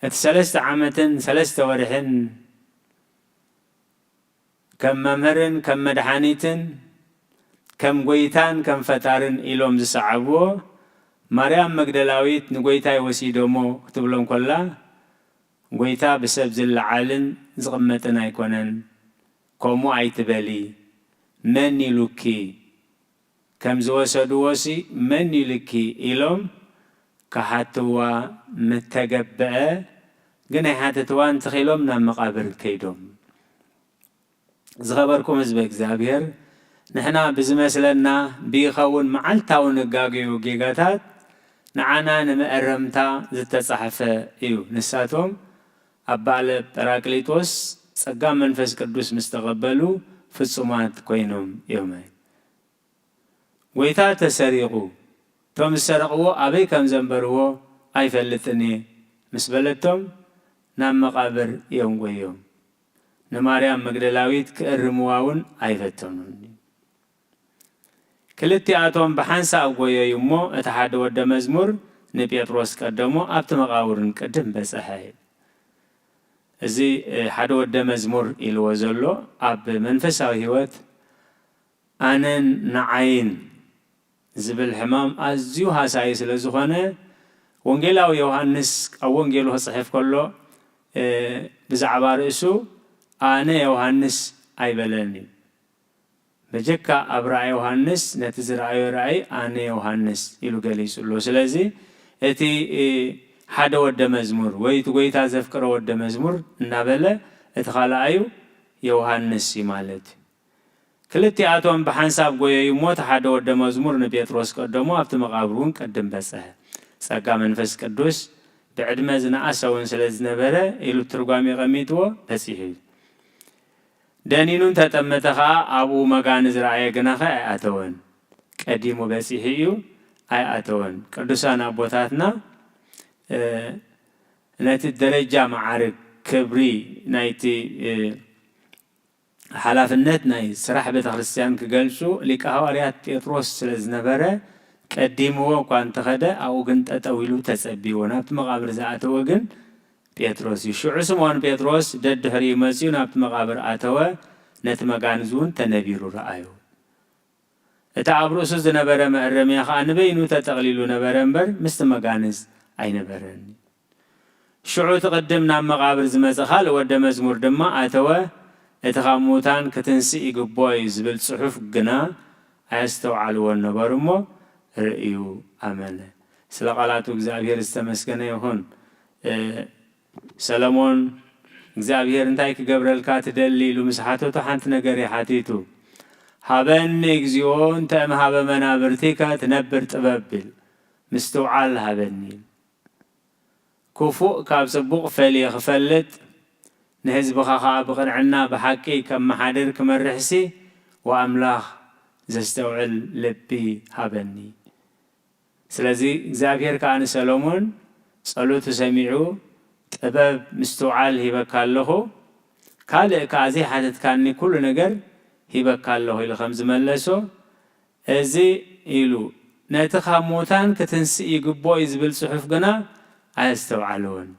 እቲ 3 ዓመትን 3 ወርሕን ከም መምህርን ከም መድሓኒትን ከም ጎይታን ከም ፈጣርን ኢሎም ዝሰዓብዎ ማርያም መግደላዊት ንጎይታ ወሲዶሞ ክትብሎም ኮላ ጎይታ ብሰብ ዝለዓልን ዝቕመጥን ኣይኮነን ከምኡ ኣይትበሊ መን ይሉኪ ከም ዝወሰድዎሲ መን ይልኪ ኢሎም ካሓትዋ ምተገብአ ግን ኣይሓትትዋን ተኺሎም ናብ መቃብር ከይዶም ዝኸበርኩም ህዝበ እግዚአብሔር ንሕና ብዝመስለና ቢኸውን መዓልታዊ ንጋግዩ ጌጋታት ንዓና ንምዕረምታ ዝተጻሕፈ እዩ ንሳቶም ኣባለ ጰራቅሊጦስ ጸጋ መንፈስ ቅዱስ ምስተቐበሉ ፍጹማት ኮይኖም እዮም ጎይታ ተሰሪቑ ቶም ዝሰረቕዎ ኣበይ ከም ዘንበርዎ ኣይፈልጥን ምስ በለቶም ናብ መቃብር እዮም ጎዮም ንማርያም መግደላዊት ክእርምዋውን ኣይፈተኑን ክልቲኣቶም ብሓንሳብ ጎየዩ እሞ እቲ ሓደ ወደ መዝሙር ንጴጥሮስ ቀደሞ ኣብቲ መቃብርን ቅድም በጽሐ እዚ ሓደ ወደ መዝሙር ኢልዎ ዘሎ ኣብ መንፈሳዊ ህይወት ኣነን ንዓይን ዝብል ሕማም ኣዝዩ ሃሳይ ስለ ዝኾነ ወንጌላዊ ዮሐንስ ኣብ ወንጌሉ ክጽሕፍ ከሎ ብዛዕባ ርእሱ ኣነ ዮሐንስ ኣይበለኒ በጀካ ኣብ ራእይ ዮሐንስ ነቲ ዝረአዮ ራእይ ኣነ ዮሐንስ ኢሉ ገሊጹሎ ስለዚ እቲ ሓደ ወደ መዝሙር ወይ እቲ ጎይታ ዘፍቅሮ ወደ መዝሙር እናበለ እቲ ካልኣዩ ዮሐንስ ማለት ክልቲኣቶም ብሓንሳብ ጎየዩ እሞ እቲ ሓደ ወደ መዝሙር ንጴጥሮስ ቀደሞ ኣብቲ መቃብሩን ቀድም በጽሐ ጸጋ መንፈስ ቅዱስ ብዕድመ ዝነኣሰውን ስለ ዝነበረ ኢሉ ትርጓሜ ቀሚጥዎ በጺሑ ደኒኑን ተጠመተ ከዓ ኣብኡ መጋን ዝረአየ ግና ኸ ኣይኣተወን ቀዲሙ በጺሑ እዩ ኣይኣተወን ቅዱሳን ኣቦታትና ነቲ ደረጃ ማዕርግ ክብሪ ናይቲ ሓላፍነት ናይ ስራሕ ቤተ ክርስቲያን ክገልጹ ሊቀ ሐዋርያት ጴጥሮስ ስለዝነበረ ቀዲምዎ እኳ እንተኸደ ኣብኡ ግን ጠጠው ኢሉ ተጸቢዎ ናብቲ መቃብር ዝኣተወ ግን ጴጥሮስ እዩ። ሽዑ ስምዖን ጴጥሮስ ደድሕሪኡ መጺኡ ናብቲ መቃብር ኣተወ። ነቲ መጋንዝ እውን ተነቢሩ ረኣዩ። እቲ ኣብ ርእሱ ዝነበረ መእረምያ ከዓ ንበይኑ ተጠቕሊሉ ነበረ እምበር ምስቲ መጋንዝ ኣይነበረን። ሽዑ ትቕድም ናብ መቃብር ዝመጸ ካልእ ወደ መዝሙር ድማ ኣተወ። እቲ ካብ ሙታን ክትንስእ ይግብኦ እዩ ዝብል ጽሑፍ ግና ኣየስተውዓልዎን ነበሩ እሞ ርእዩ ኣመነ። ስለ ቃላቱ እግዚአብሔር ዝተመስገነ ይኹን። ሰለሞን እግዚአብሔር እንታይ ክገብረልካ ትደሊ ኢሉ ምስ ሓተቱ ሓንቲ ነገር ይሓቲቱ። ሃበኒ እግዚኦ እንተ እምሃበ መናብርቲከ ትነብር ጥበብ ብል ምስትውዓል ሃበኒ። ክፉእ ካብ ጽቡቕ ፈልየ ክፈልጥ ንህዝብኻ ከዓ ብቕንዕና ብሓቂ ከመሓድር ክመርሕሲ ወኣምላኽ ዘስተውዕል ልቢ ሃበኒ። ስለዚ እግዚአብሔር ከዓ ንሰሎሞን ጸሎቱ ሰሚዑ ጥበብ ምስትውዓል ሂበካ ኣለኹ ካልእ ከዓ ዘይሓተትካኒ ኩሉ ነገር ሂበካ ኣለኹ ኢሉ ከም ዝመለሶ እዚ ኢሉ ነቲ ካብ ሙታን ክትንስእ ይግብኦ እዩ ዝብል ጽሑፍ ግና ኣየስተውዓልዎን።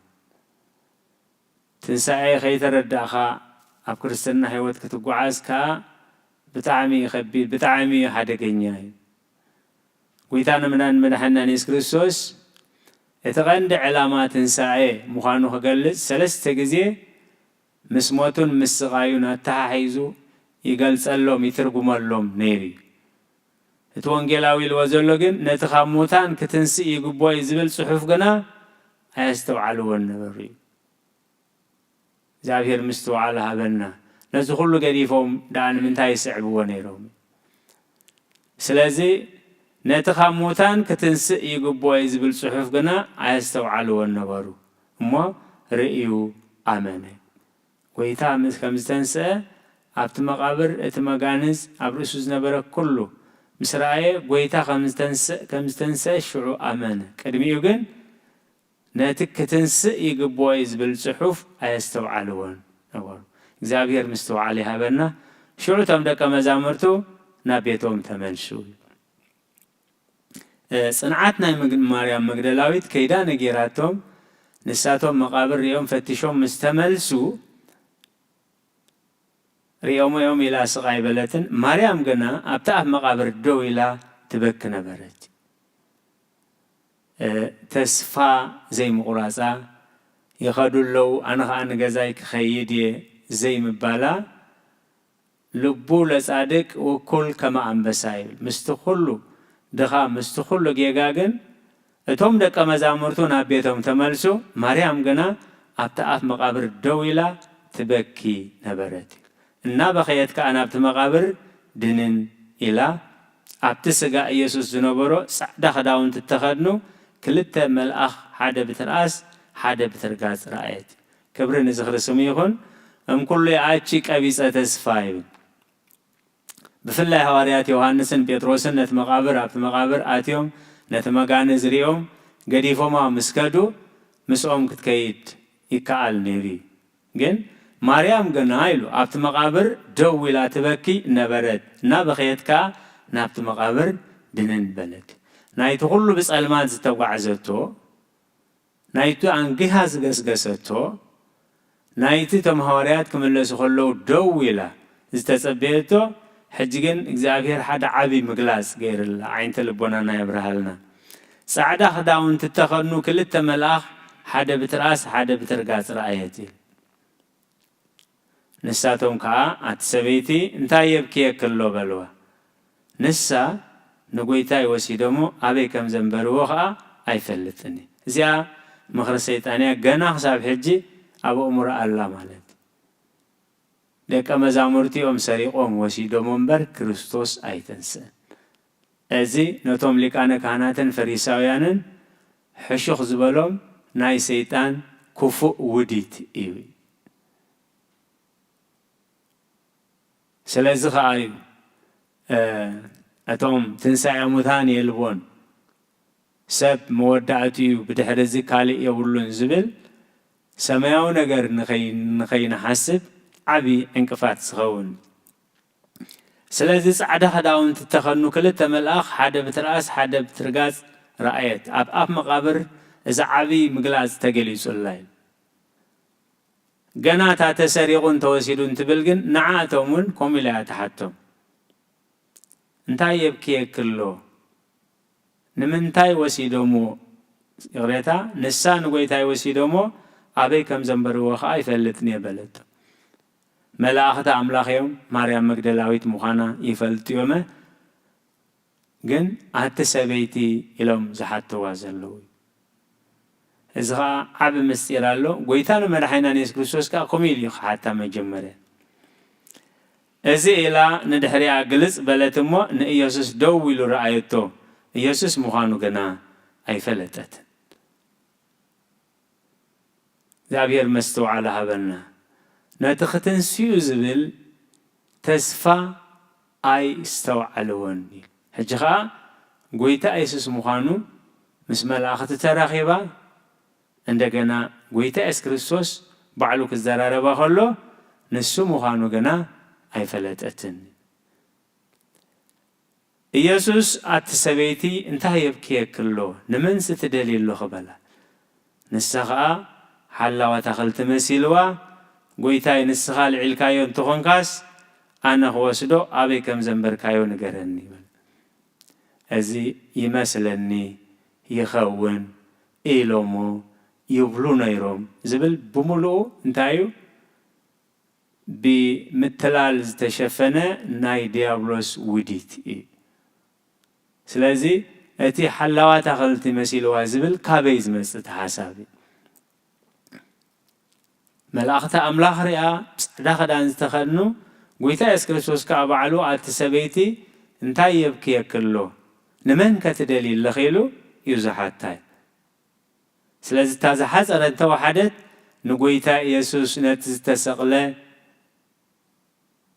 ትንሳኤ ከይተረዳእኻ ኣብ ክርስትና ህይወት ክትጓዓዝ ከዓ ብጣዕሚ ከቢድ ብጣዕሚ ሓደገኛ እዩ። ጎይታና መድሓኒትና ኢየሱስ ክርስቶስ እቲ ቀንዲ ዕላማ ትንሳኤ ምዃኑ ክገልጽ 3 ግዜ ምስ ሞቱን ምስ ስቃዩን ኣተሓሒዙ ይገልጸሎም ይትርጉመሎም ነይሩ። እቲ ወንጌላዊ ኢልዎ ዘሎ ግን ነቲ ካብ ሙታን ክትንስእ ይግብኦ እዩ ዝብል ጽሑፍ ግና ኣየስተውዓልዎን ነበሩ እዩ። እግዚአብሔር ምስትውዓል ሃበና። ነዚ ኩሉ ገዲፎም ዳኣ ንምንታይ ይስዕብዎ ነይሮም? ስለዚ ነቲ ካብ ሙታን ክትንስእ ይግብኦ እዩ ዝብል ጽሑፍ ግና ኣየስተውዓልዎን ነበሩ እሞ ርእዩ ኣመነ። ጎይታ ምስ ከም ዝተንስአ ኣብቲ መቃብር እቲ መጋንዝ ኣብ ርእሱ ዝነበረ ኩሉ ምስ ረኣየ ጎይታ ከም ዝተንስአ ሽዑ ኣመነ። ቅድሚኡ ግን ነቲ ክትንስእ ይግብኦ እዩ ዝብል ጽሑፍ ኣየስተውዓልዎን ነበሩ። እግዚአብሔር ምስትውዓል ይሃበና። ሽዑ እቶም ደቀ መዛሙርቱ ናብ ቤቶም ተመልሱ። ጽንዓት ናይ ማርያም መግደላዊት ከይዳ ነጌራቶም ንሳቶም መቃብር ሪኦም ፈቲሾም ምስ ተመልሱ ሪኦም ኢላ ስቃይ በለትን። ማርያም ግና ኣብቲ ኣብ መቃብር ደው ኢላ ትበክ ነበረት። ተስፋ ዘይምቁራፃ ይኸዱ ኣለው። ኣነ ከዓ ንገዛይ ክኸይድ እየ ዘይምባላ ልቡ ለጻድቅ ውኩል ከመ አንበሳ ይብል። ምስቲ ኩሉ ድኻ ምስቲ ኩሉ ጌጋ ግን እቶም ደቀ መዛሙርቱ ናብ ቤቶም ተመልሱ። ማርያም ግና ኣብቲ ኣፍ መቃብር ደው ኢላ ትበኪ ነበረት እና በኸየት ከዓ ናብቲ መቃብር ድንን ኢላ ኣብቲ ስጋ ኢየሱስ ዝነበሮ ጻዕዳ ክዳውንቲ ተኸድኑ ክልተ መልኣኽ ሓደ ብትርኣስ ሓደ ብትርጋጽ ረኣየት። ክብሪ ንዝኽርስሙ ይኹን። እምኩሉ ኣቺ ቀቢጸ ተስፋ ይብል። ብፍላይ ሐዋርያት ዮሐንስን ጴጥሮስን ነቲ መቃብር ኣብቲ መቃብር ኣትዮም ነቲ መጋንዝ ሪኦም ገዲፎማ ምስ ከዱ ምስኦም ክትከይድ ይከኣል ነይሩ። ግን ማርያም ግና ኢሉ ኣብቲ መቃብር ደው ኢላ ትበኪ ነበረት እና በኸየት ከዓ ናብቲ መቃብር ድንን በለት። ናይቲ ኩሉ ብጸልማት ዝተጓዕዘቶ ናይቲ አንጊሃ ዝገስገሰቶ ናይቲ እቶም ሐዋርያት ክምለሱ ከለዉ ደው ኢላ ዝተጸበየቶ ሕጂ ግን እግዚአብሔር ሓደ ዓብይ ምግላጽ ገይርላ ዓይንተ ልቦናና የብርሃልና። ጻዕዳ ክዳውንቲ ተኸድኑ ክልተ መልኣኽ ሓደ ብትርኣስ ሓደ ብትርጋጽ ረኣየት። ንሳቶም ከዓ ኣቲ ሰበይቲ እንታይ የብክየክ ኣሎ በልዋ። ንሳ ንጎይታይ ወሲዶሞ ኣበይ ከም ዘንበርዎ ከዓ ኣይፈልጥኒ። እዚኣ ምኽሪ ሰይጣንያ ገና ክሳብ ሕጂ ኣብ እሙራ ኣላ ማለት ደቀ መዛሙርቲኦም ሰሪቆም ወሲዶም እምበር ክርስቶስ ኣይተንስአን። እዚ ነቶም ሊቃነ ካህናትን ፈሪሳውያንን ሕሹኽ ዝበሎም ናይ ሰይጣን ክፉእ ውዲት እዩ። ስለዚ ከዓ እዩ እቶም ትንሣኤ ሙታን የልቦን ሰብ መወዳእትኡ ብድሕሪ እዚ ካልእ የብሉን ዝብል ሰማያዊ ነገር ንኸይንሓስብ عبي انقفات سخون سلازي صعدا خداون تتخنو كلتا ملاخ حدا بتراس حدا بترقاز رأيت أب مقابر إذا عبي مقلاز تقليس الله قناتا تسريقون توسيدون تبلغن نعاتهم كوميلا تحتهم انتاي يبكي كله نمنتاي وسيدومو يغريتا نسان قويتاي وسيدومو أبي كم زنبرو وخاي فلتني بلد ملاخة أملاخ يوم مريم مقدلاويت مخانا يفلت يومه جن أتسبيتي إلهم زحت وازلوي إذا عب مستيرالو قويتانو مرحينا نيس كريستوس كا كوميلي حتى مجمره إذا إلا ندحري عقلس بلتمو نيسوس دويلو رأيتو يسوس مخانو جنا أي فلتت ذابير مستو على هبلنا نتختن سيوزبل تسفى أي استو علوني هجخا قويتا يسوس مخانو مسمى الآخر تراخيبا عندنا قويتا إس كريستوس بعلوك الزرارة بخلو نسو مخانو جنا أي فلتتن يسوس أتسبيتي انتهى يبكي كله نمن ستدليل له خبلا نسخاء حلا وتخلت مسيلوا قويتاي نسخاء العلكايون تخنكاس أنا هو سدو أبي كم زنبر كايون قرني أزي يمثلني يخون إيلومو يبلون يروم زبل بملو انتايو بمثلال تشفنا ناي ديابلوس وديت سلازي أتي حلوات أخلتي مسيل وازبل كابيز مست حسابي ملاخة أملاخ رئا داخل أن تخنو قويتا إسكريستوس كأبعلو أتسبيتي انتاي يبكي كله نمن كتدليل لخيلو يزحاتاي سلازي تازحات أرنتا وحدت نقويتا يسوس نتستسقله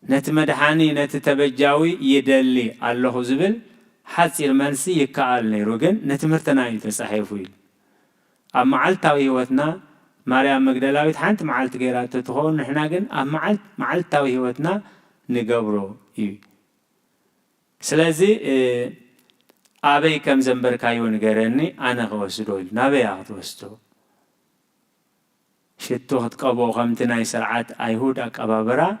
نتمدحاني نتتبجاوي يدلي الله زبل حصير منسي يكال نيروجن نتمرتنا يتصحيفويل أما علتاوي هوتنا مريم مقدلاويت حنت معلت غيرات تخون نحنا جن أما معلتاوي هوتنا نقبرو سلازي أبي كم زنبر كايون غيرني أنا غوسدول نبي أغتوستو شتو هتقبو خمتنا يسرعات أيهود أكبابرا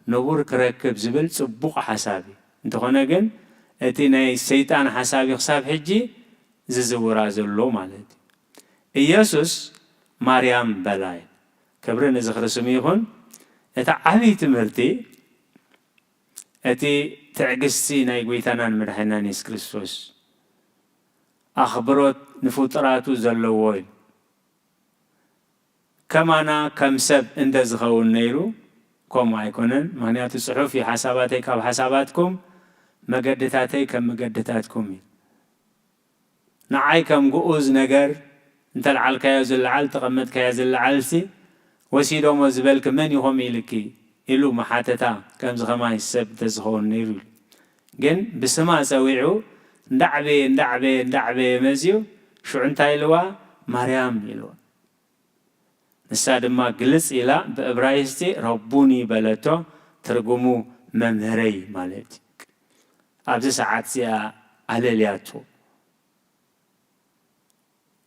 نور كركب زبل صبوق حسابي انتخونا جن اتينا الشيطان حسابي خساب حجي ززورا زلو مالتي إيسوس مريم بلاي كبرن زخر سميهون اتا عبي تمرتي اتي تعقستي ناي قويتانان مرحنا نيس كريستوس أخبروت نفوتراتو زلووي كمانا كمسب اند زخون نيرو كوم عيكونن معناته الصحف في حساباتي كاب حساباتكم مقدتاتي كم مقدتاتكم نعاي كم قوز نجر انت العلك يا زل العل تقمت كيا زل العلسي وسيدو مزبلك من يهم إلكي إلو محاتتا كم زخماي السب تزخون نيرو جن بسما سويعو ندعبي مزيو شو انتاي لوا مريم يلوا نساد ما جلس إلى بإبراهيستي ربوني بلتو ترجمو ممهري مالتي أبز ساعات سيا على لياتو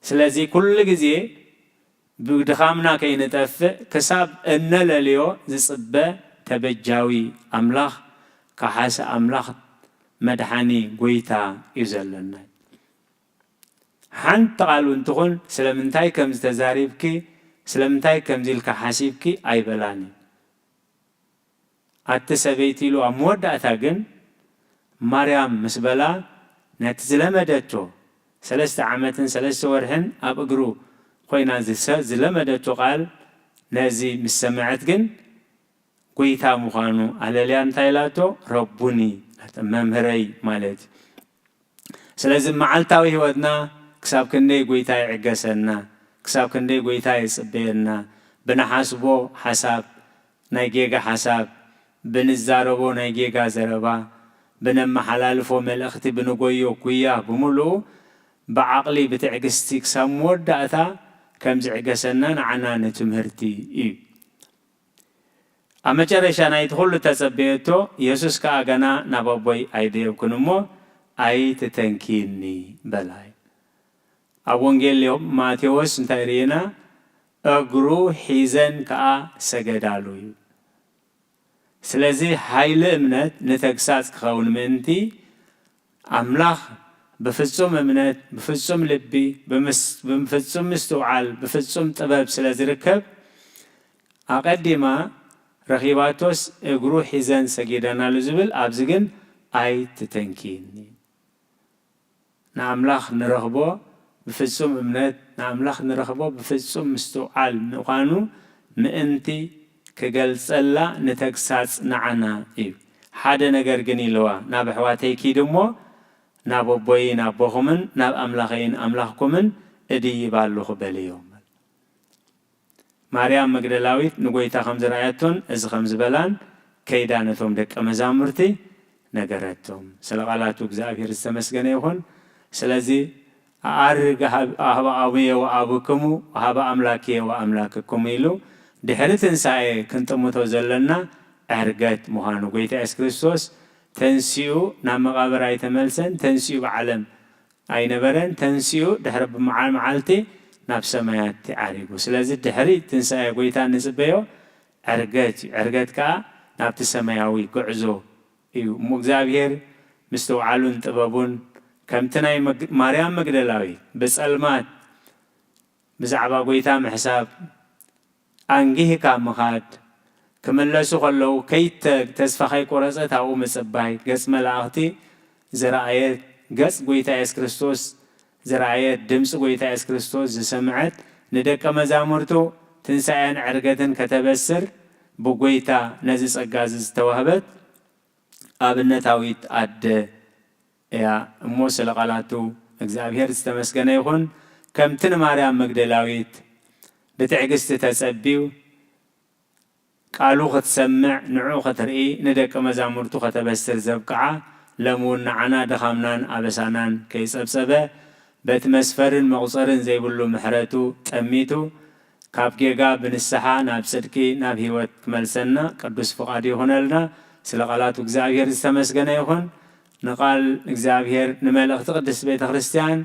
سلازي كل جزء بدخامنا كي نتفق كسب إن لليو زصبة تبجاوي أملاخ كحاس أملاخ مدحاني قويتا يزلنا حنت قالوا انتقول سلمنتاي كم تزاريبكي سلمتاي كم ذيل كحاسيبكي أي بلاني أتسبيتي له أمود أتاجن مريم مسبلا نتزلمدتو 3 عامات 3 ورهن أبقرو خوينا زلمدتو قال نازي مسمعت جن قويتا مخانو على ليان تايلاتو ربوني ممهري مالتي سلازم معلتاوي ودنا كساب كندي قويتا يعقسنا كساب كندي قويتا يصبينا بنحاسبو حساب نايجيغا حساب بنزاربو نايجيغا زربا بنما حلالفو ملأختي بنقويو كوياه بملو بعقلي بتعقستي كساب مودعتا كم زعقسنا نعنا نتمهرتي አመጨረሻ ናይት ሁሉ ተጸበየቶ ኢየሱስ ከአገና ናባቦይ አይደብኩንሞ አይትተንኪኒ በላይ አወንጌል ማቴዎስ እንታይሪና እግሩ ሒዘን ከአ ሰገዳሉ ስለዚህ ኃይል እምነት ንተግሳጽ ከውን ምንቲ አምላኽ በፍጹም እምነት በፍጹም ልቢ በፍጹም ምስተውዓል በፍጹም ጥበብ ስለዝርከብ አቀዲማ ረኺባቶስ እግሩ ሒዘን ሰገዳናሉ ዝብል ኣብዚ ግን አይትተንኪኒ ንአምላኽ ንረኽቦ بفصوم امنات نعملخ نرخبو بفصوم مستوعال نقانو مئنتي كجلسلا نتكساس نعنا إيو حدا نجر جني لوا ناب حواتي كيدمو ناب بوي ناب بخمن ناب أملاخين أملاخكمن إدي بالله باليوم مريم مقدلاويت نقولي خمس رأيتون إز خمس بلان كيدانتهم دك أمزامرتي نجرتهم سلقالاتو بزافير السمسجني هون سلازي أرجع أهوا أبي وأبوكمو أهوا أملاكي وأملاككم يلو دهرت إنساء كنت متوزلنا أرجعت مهانو قيت إس كريستوس تنسيو نام قبر أي تملسن تنسيو بعلم أين برن تنسيو دهرب معالتي نفس ما يتعرفه سلازي دهرت إنساء قيتان نسبيو أرجعت كا نبت سماوي قعزو يو مجزابير مستوعلون تبابون كم تناي مريم مقدلاوي بس المات بزعبا قويتا محساب أنجيه كامخات كملسو خلو كيت تسفخي قرصة أو مسباي قس ملاختي زراعية قس قويتا إس كريستوس زراعية دمس قويتا إس كريستوس سمعت ندك مزامرتو تنسعين عرقتن كتبسر بقويتا نزس أقازز توهبت أبنتاويت أد يا موسى لقالاتو እግዚአብሔር ዝተመስገነ ይሁን ከምትን ማርያም መግደላዊት በትዕግስት ተጸቢው ቃሉ ከተሰምዕ ንዑ ከተርኢ ንደቀ መዛሙርቱ ከተበስር ዘብቅዓ ለሙን ዓና ደኻምናን አበሳናን ከይጸብጸበ በት መስፈርን መቁፀርን ዘይብሉ ምሕረቱ ጠሚቱ ካብ ጌጋ ብንስሓ ናብ ጽድቂ ናብ ህይወት ክመልሰና ቅዱስ ፍቃድ ይሁነልና ስለ ቃላቱ እግዚአብሔር ዝተመስገነ ይሁን نقال إخزابير نملك تقدس بيت خريستيان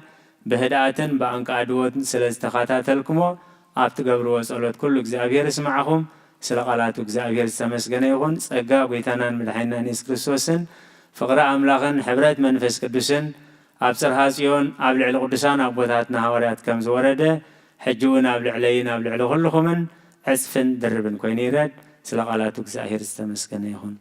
بهداءة بأنقادوت سلستخاتات الكمو أبتقبروا وصلوات كل إخزابير اسمعهم سلقالات إخزابير سمسجنيهون سأجا بيتانان مدحينا نيس كريستوسن فقرأ أملاقن حبرات منفس قدسن أبصر هاسيون أبلع القدسان أبوتاتنا هوريات كم زورده حجون أبلع علينا أبلع لغلخمن عزفن دربن كوينيرد سلقالات إخزابير سمسجنيهون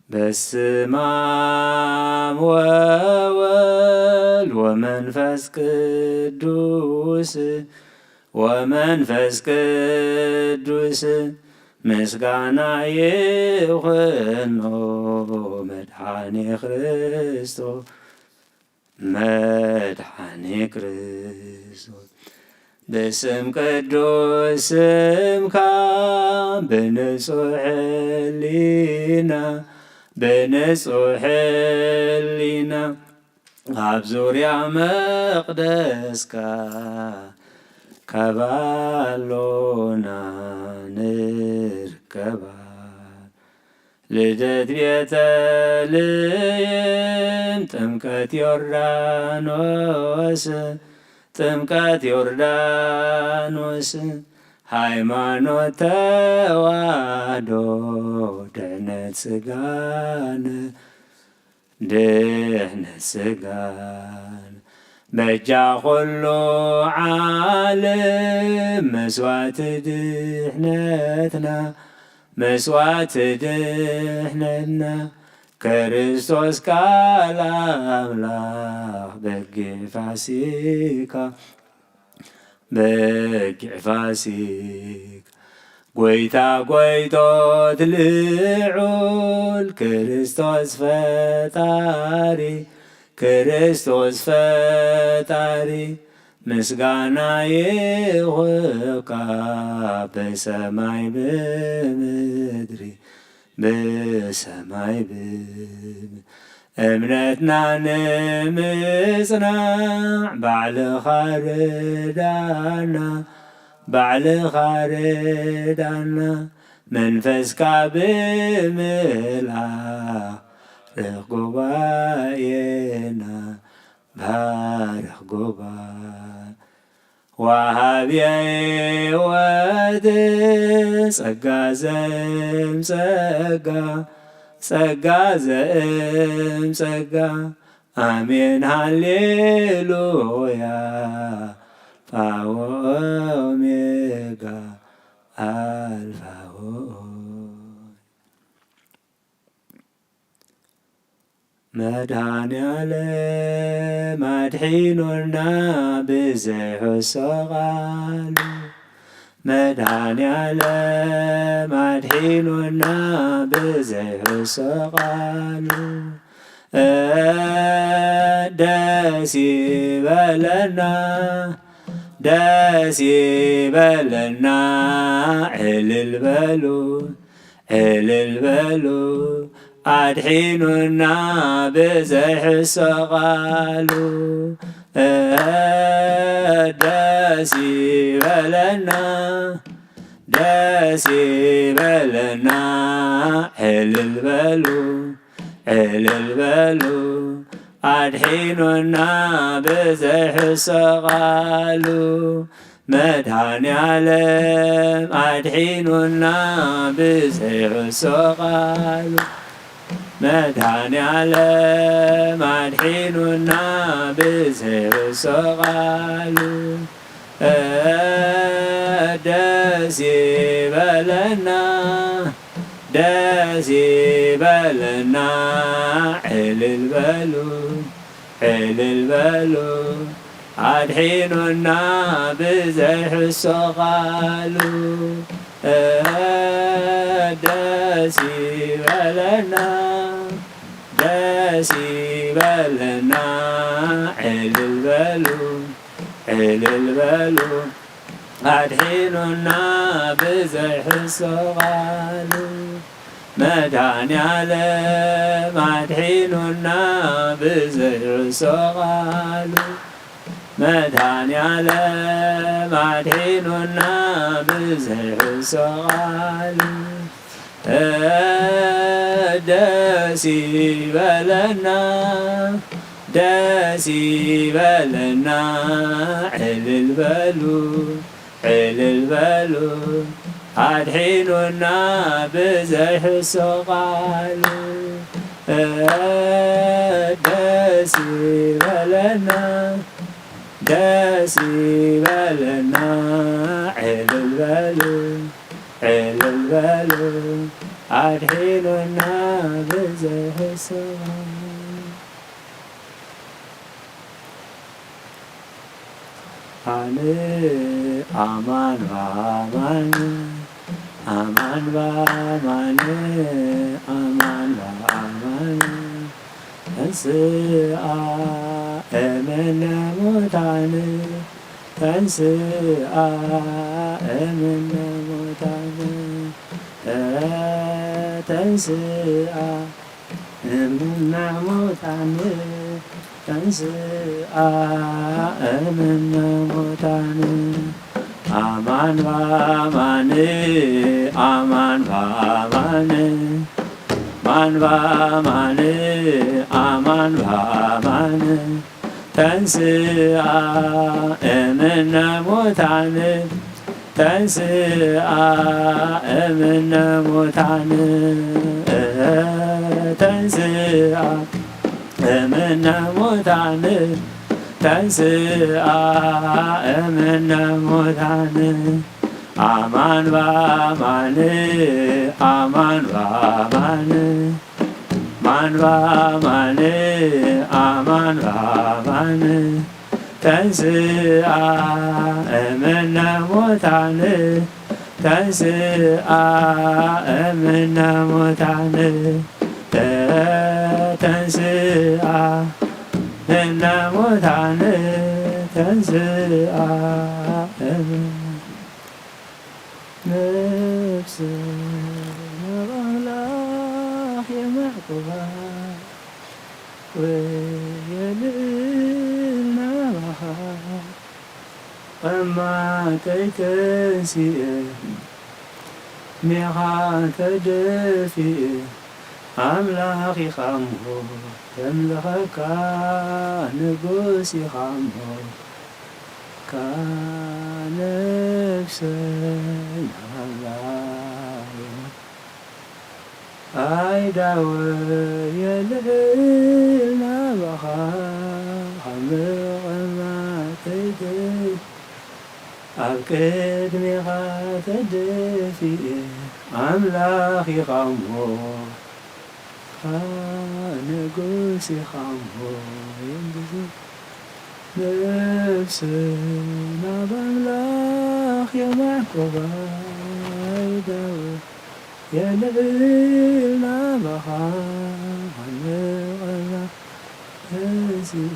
بسمام وول ومنفس قدوس مسقانا يخنو مدحاني خريستو بسم قدوس سمكا بنصح لينا بنصح لنا عبزور يا مقدسكا كبالونا نركبا لدت بيتلم تمكت يوردانوس ሃይማኖት ተዋህዶ ድህነት ስጋን በጃ ኩሉ ዓለም መስዋዕት ድህነትና ክርስቶስ ቃል አምላክ በጊዕ ፋሲካ ጎይታ ጎይቶት ልዑል ክርስቶስ ፈጣሪ ምስጋና ይሁንካ በሰማይ በምድሪ እምነትና ንምጽናዕ ባዕልኻ ርዳእና ባዕልኻ ርዳና መንፈስካ ብምልኣኽ ባርኽ ጉባኤና ባርኽ ጉባኤ ወሃብየ ሕይወት ጸጋ ዘእምጸጋ ጸጋ ዘእምጸጋ አሜን ሃሌሉያ ኦሜጋ አልፋ መድኃኔዓለም አድሒኖና ብዘይሕሰቓሉ መድኃኔዓለም አድሒኖና ብዘይሕሰቓሉ ደስ ይበለና ደስ ይበለና እልል በሉ እልል በሉ አድሒኑና ብዘይሕሰቓሉ ደስ ይበለና ደስ ይበለና እልል በሉ እልል በሉ አድሒኑና ብዘይሕሰቓሉ መድኃኔዓለም አድሒኑና ብዘይሕሰቓሉ መድኃኔዓለም አድሒኑና ብዘይሕሰቓሉ ደስ ይበለና ደስ ይበለና እልል በሉ እልል በሉ አድሒኑና ብዘይሕሰቓሉ ደስ ይበለና ደስ ይበለና እልል በሉ እልል በሉ አድሒኑና ብዘይሕሰቓሉ መድኃኔዓለም አድሒኑና ብዘይሕሰቓሉ መድኃኔዓለም አድሒኑና ብዘይሕሰቓሉ ደስ ይበለና ደስ ይበለና እልል በሉ እልል በሉ አድሒኑና ብዘይሕሰቓሉ ደስ ይበለና ደስ ይበለና እልል በሉ እልል በሉ አድሒኑና ብዘይሕሰቓሉ አነ አማን በአማን አማን በአማን አማን በአማን ተንሥአ እምነ ሙታን ተንሥአ እምነ ሙታን ተንሥአ እምነ ሙታን ተንሥአ እምነ ሙታን አማን በአማን አማን በአማን አማን በአማን አማን በአማን ተንሥአ እምነ ሙታን ተንሥአ እምነ ሙታን ተንሥአ እምነ ሙታን ተንሥአ እምነ ሙታን አማን በአማን አማን በአማን አማን በአማን አማን በአማን ተንሥአ እምነ ሙታን ተንሥአ እምነ ሙታን ተንሥአ እምነ ሙታን ተንሥአ ነፍስ አምላክ የማዕቁባ ወየልዕልና قماتي تنسي ميخا تدفي أملاخي خمو تملخك نقوسي خمو كنفسي الله أي داوي يلهلنا بخا خمقماتي تنسي أبكد ميخا تدفي أملاخي خمو نقوسي خمو ينبسي نفسنا بأملاخ يا معقوبة يداوي يا ليلنا بخا خمقنا تنسي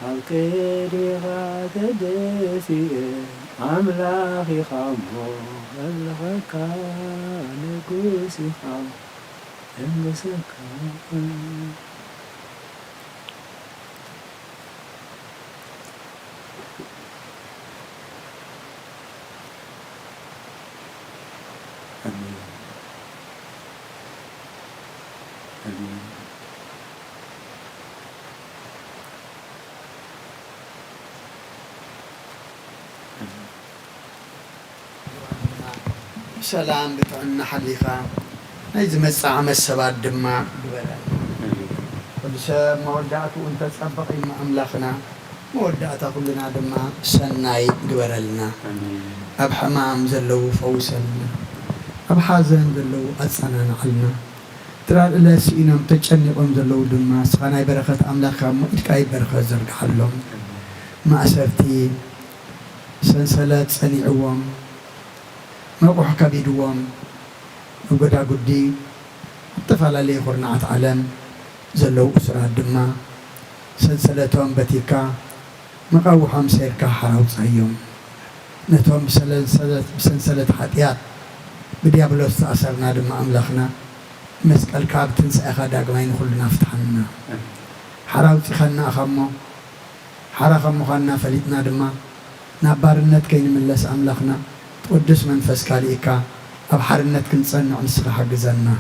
أبكد تدفي أملاخي خمو الغكا نقوسي خمو انبسك آمين آمين سلام بتعنا حليفة إذا مسع مسبات دماء جبلنا كل شيء مودعته وأنت تسبق إما أملاخنا مودعته كلنا دماء سناي جبلنا أب حمام زلوا فوسنا أب حزن زلوا أصلا نحلنا ترى إلا سينا متجنب أم زلوا دماء سخناي بركة أملاخهم إلكاي بركة زرق حلهم ما أسرتي سنسلات سنيعوام ما بروح كبيدوام وقدا قدي اطفال عليه خرنعة علم زلوا أسرة الدماء سلسلتهم بتيكا مقاوحهم سيركا حراو صهيهم نتهم بسلسلة حتيات بديابلوس تأثرنا دماء أملاخنا مسك الكاب تنسى أخداق ما ينخلنا فتحنا حراو تخلنا أخمو حرا خمو خلنا فليتنا دماء نابارنت كين من لس أملاخنا تقدس من فسكاليكا أب حرنت كنصنع نسخ حجزنا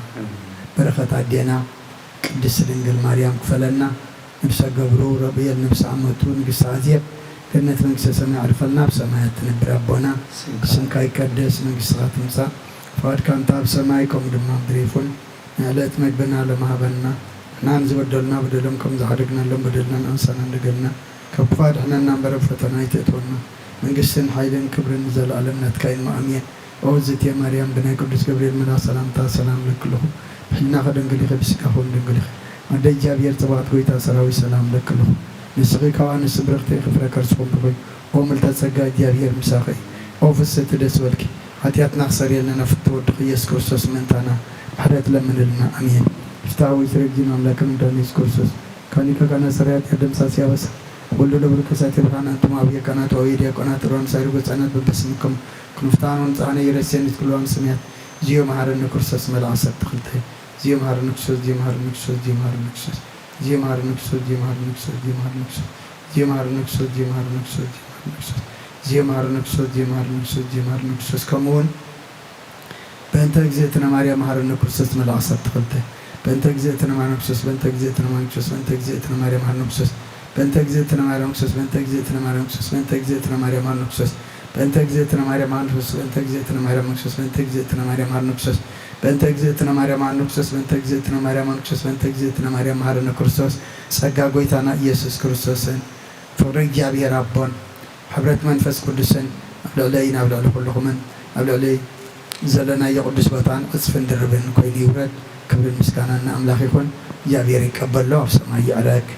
بركة عدينا قدس دنجل مريم كفلنا نفس قبرو ربي النفس عمتون قص عزيب كنت من قصة سمع عرفنا بسمايات نبر ربنا سنكاي قدس من قصة تمسا فقد كان تاب سمايكم دمام دريفون نعلت مجبنا لما بنا نان زبدلنا بدلهم كم زحرقنا لهم بدلنا أنسانا نقلنا كبفاد حنا نمبر فتنا يتتونا من قصة حيدن كبر نزل علمنا تكاين مأمين أوزت يا مريم بنا قدس جبريل من السلام تا سلام لك له حنا خدن قلي خبسك هون دنقلي عندي جابير تبعت كويتا سراوي سلام لك له نسقي كوان سبرختي خفرة كرسكم بقي ومل تسقى جابير مساقي أو فسد دسولك هاتيات نخسر يلنا فتور دقيس كورسوس من تانا حدث لمن لنا أمين افتاوي ترجينا لكم دانيس كورسوس كاني كنا سريات يدم ساسيا بس ولو دبر كساتي بخانا أنتم أبي كنا تويديا كنا ترون سيرو بسنة ببسمكم كنفتان ونصاني يرسيني كلهم سميات زيو مهارن كورسوس ملعسة تخلتي زيو مهارن كورسوس زيو مهارن كورسوس زيو مهارن كورسوس زيو مهارن كورسوس زيو مهارن كورسوس زيو مهارن كورسوس زيو مهارن كورسوس زيو مهارن كورسوس زيو مهارن كورسوس زيو مهارن كورسوس كمون بنت جزيتنا ماريا مهارن كورسوس ملعسة تخلتي بنت جزيتنا ماريا كورسوس بنت جزيتنا ماريا كورسوس بنت جزيتنا ماريا مهارن كورسوس بنت جزيتنا ماريا كورسوس بنت جزيتنا ماريا كورسوس بنت جزيتنا ماريا مهارن كورسوس بنت جزيتنا ماريا مهارن كورسوس بنت جزيتنا ماريا كورسوس بنت جزيتنا ماريا مهارن كورسوس بنت جزيتنا ماريا مهارن كورسوس بنت جزيتنا ماريا مهارن كورسوس بنت جزيتنا ماريا مهارن كورسوس سجى قويتنا يسوع كريستوسن فرج جابي ربنا حبرت منفس قدسن أبلغ لينا أبلغ لكلكم أبلغ لي زلنا يقدس بطان أصفن دربن كويلي ورد كبر المسكانة أملاخ يكون جابي ركب الله سماي عليك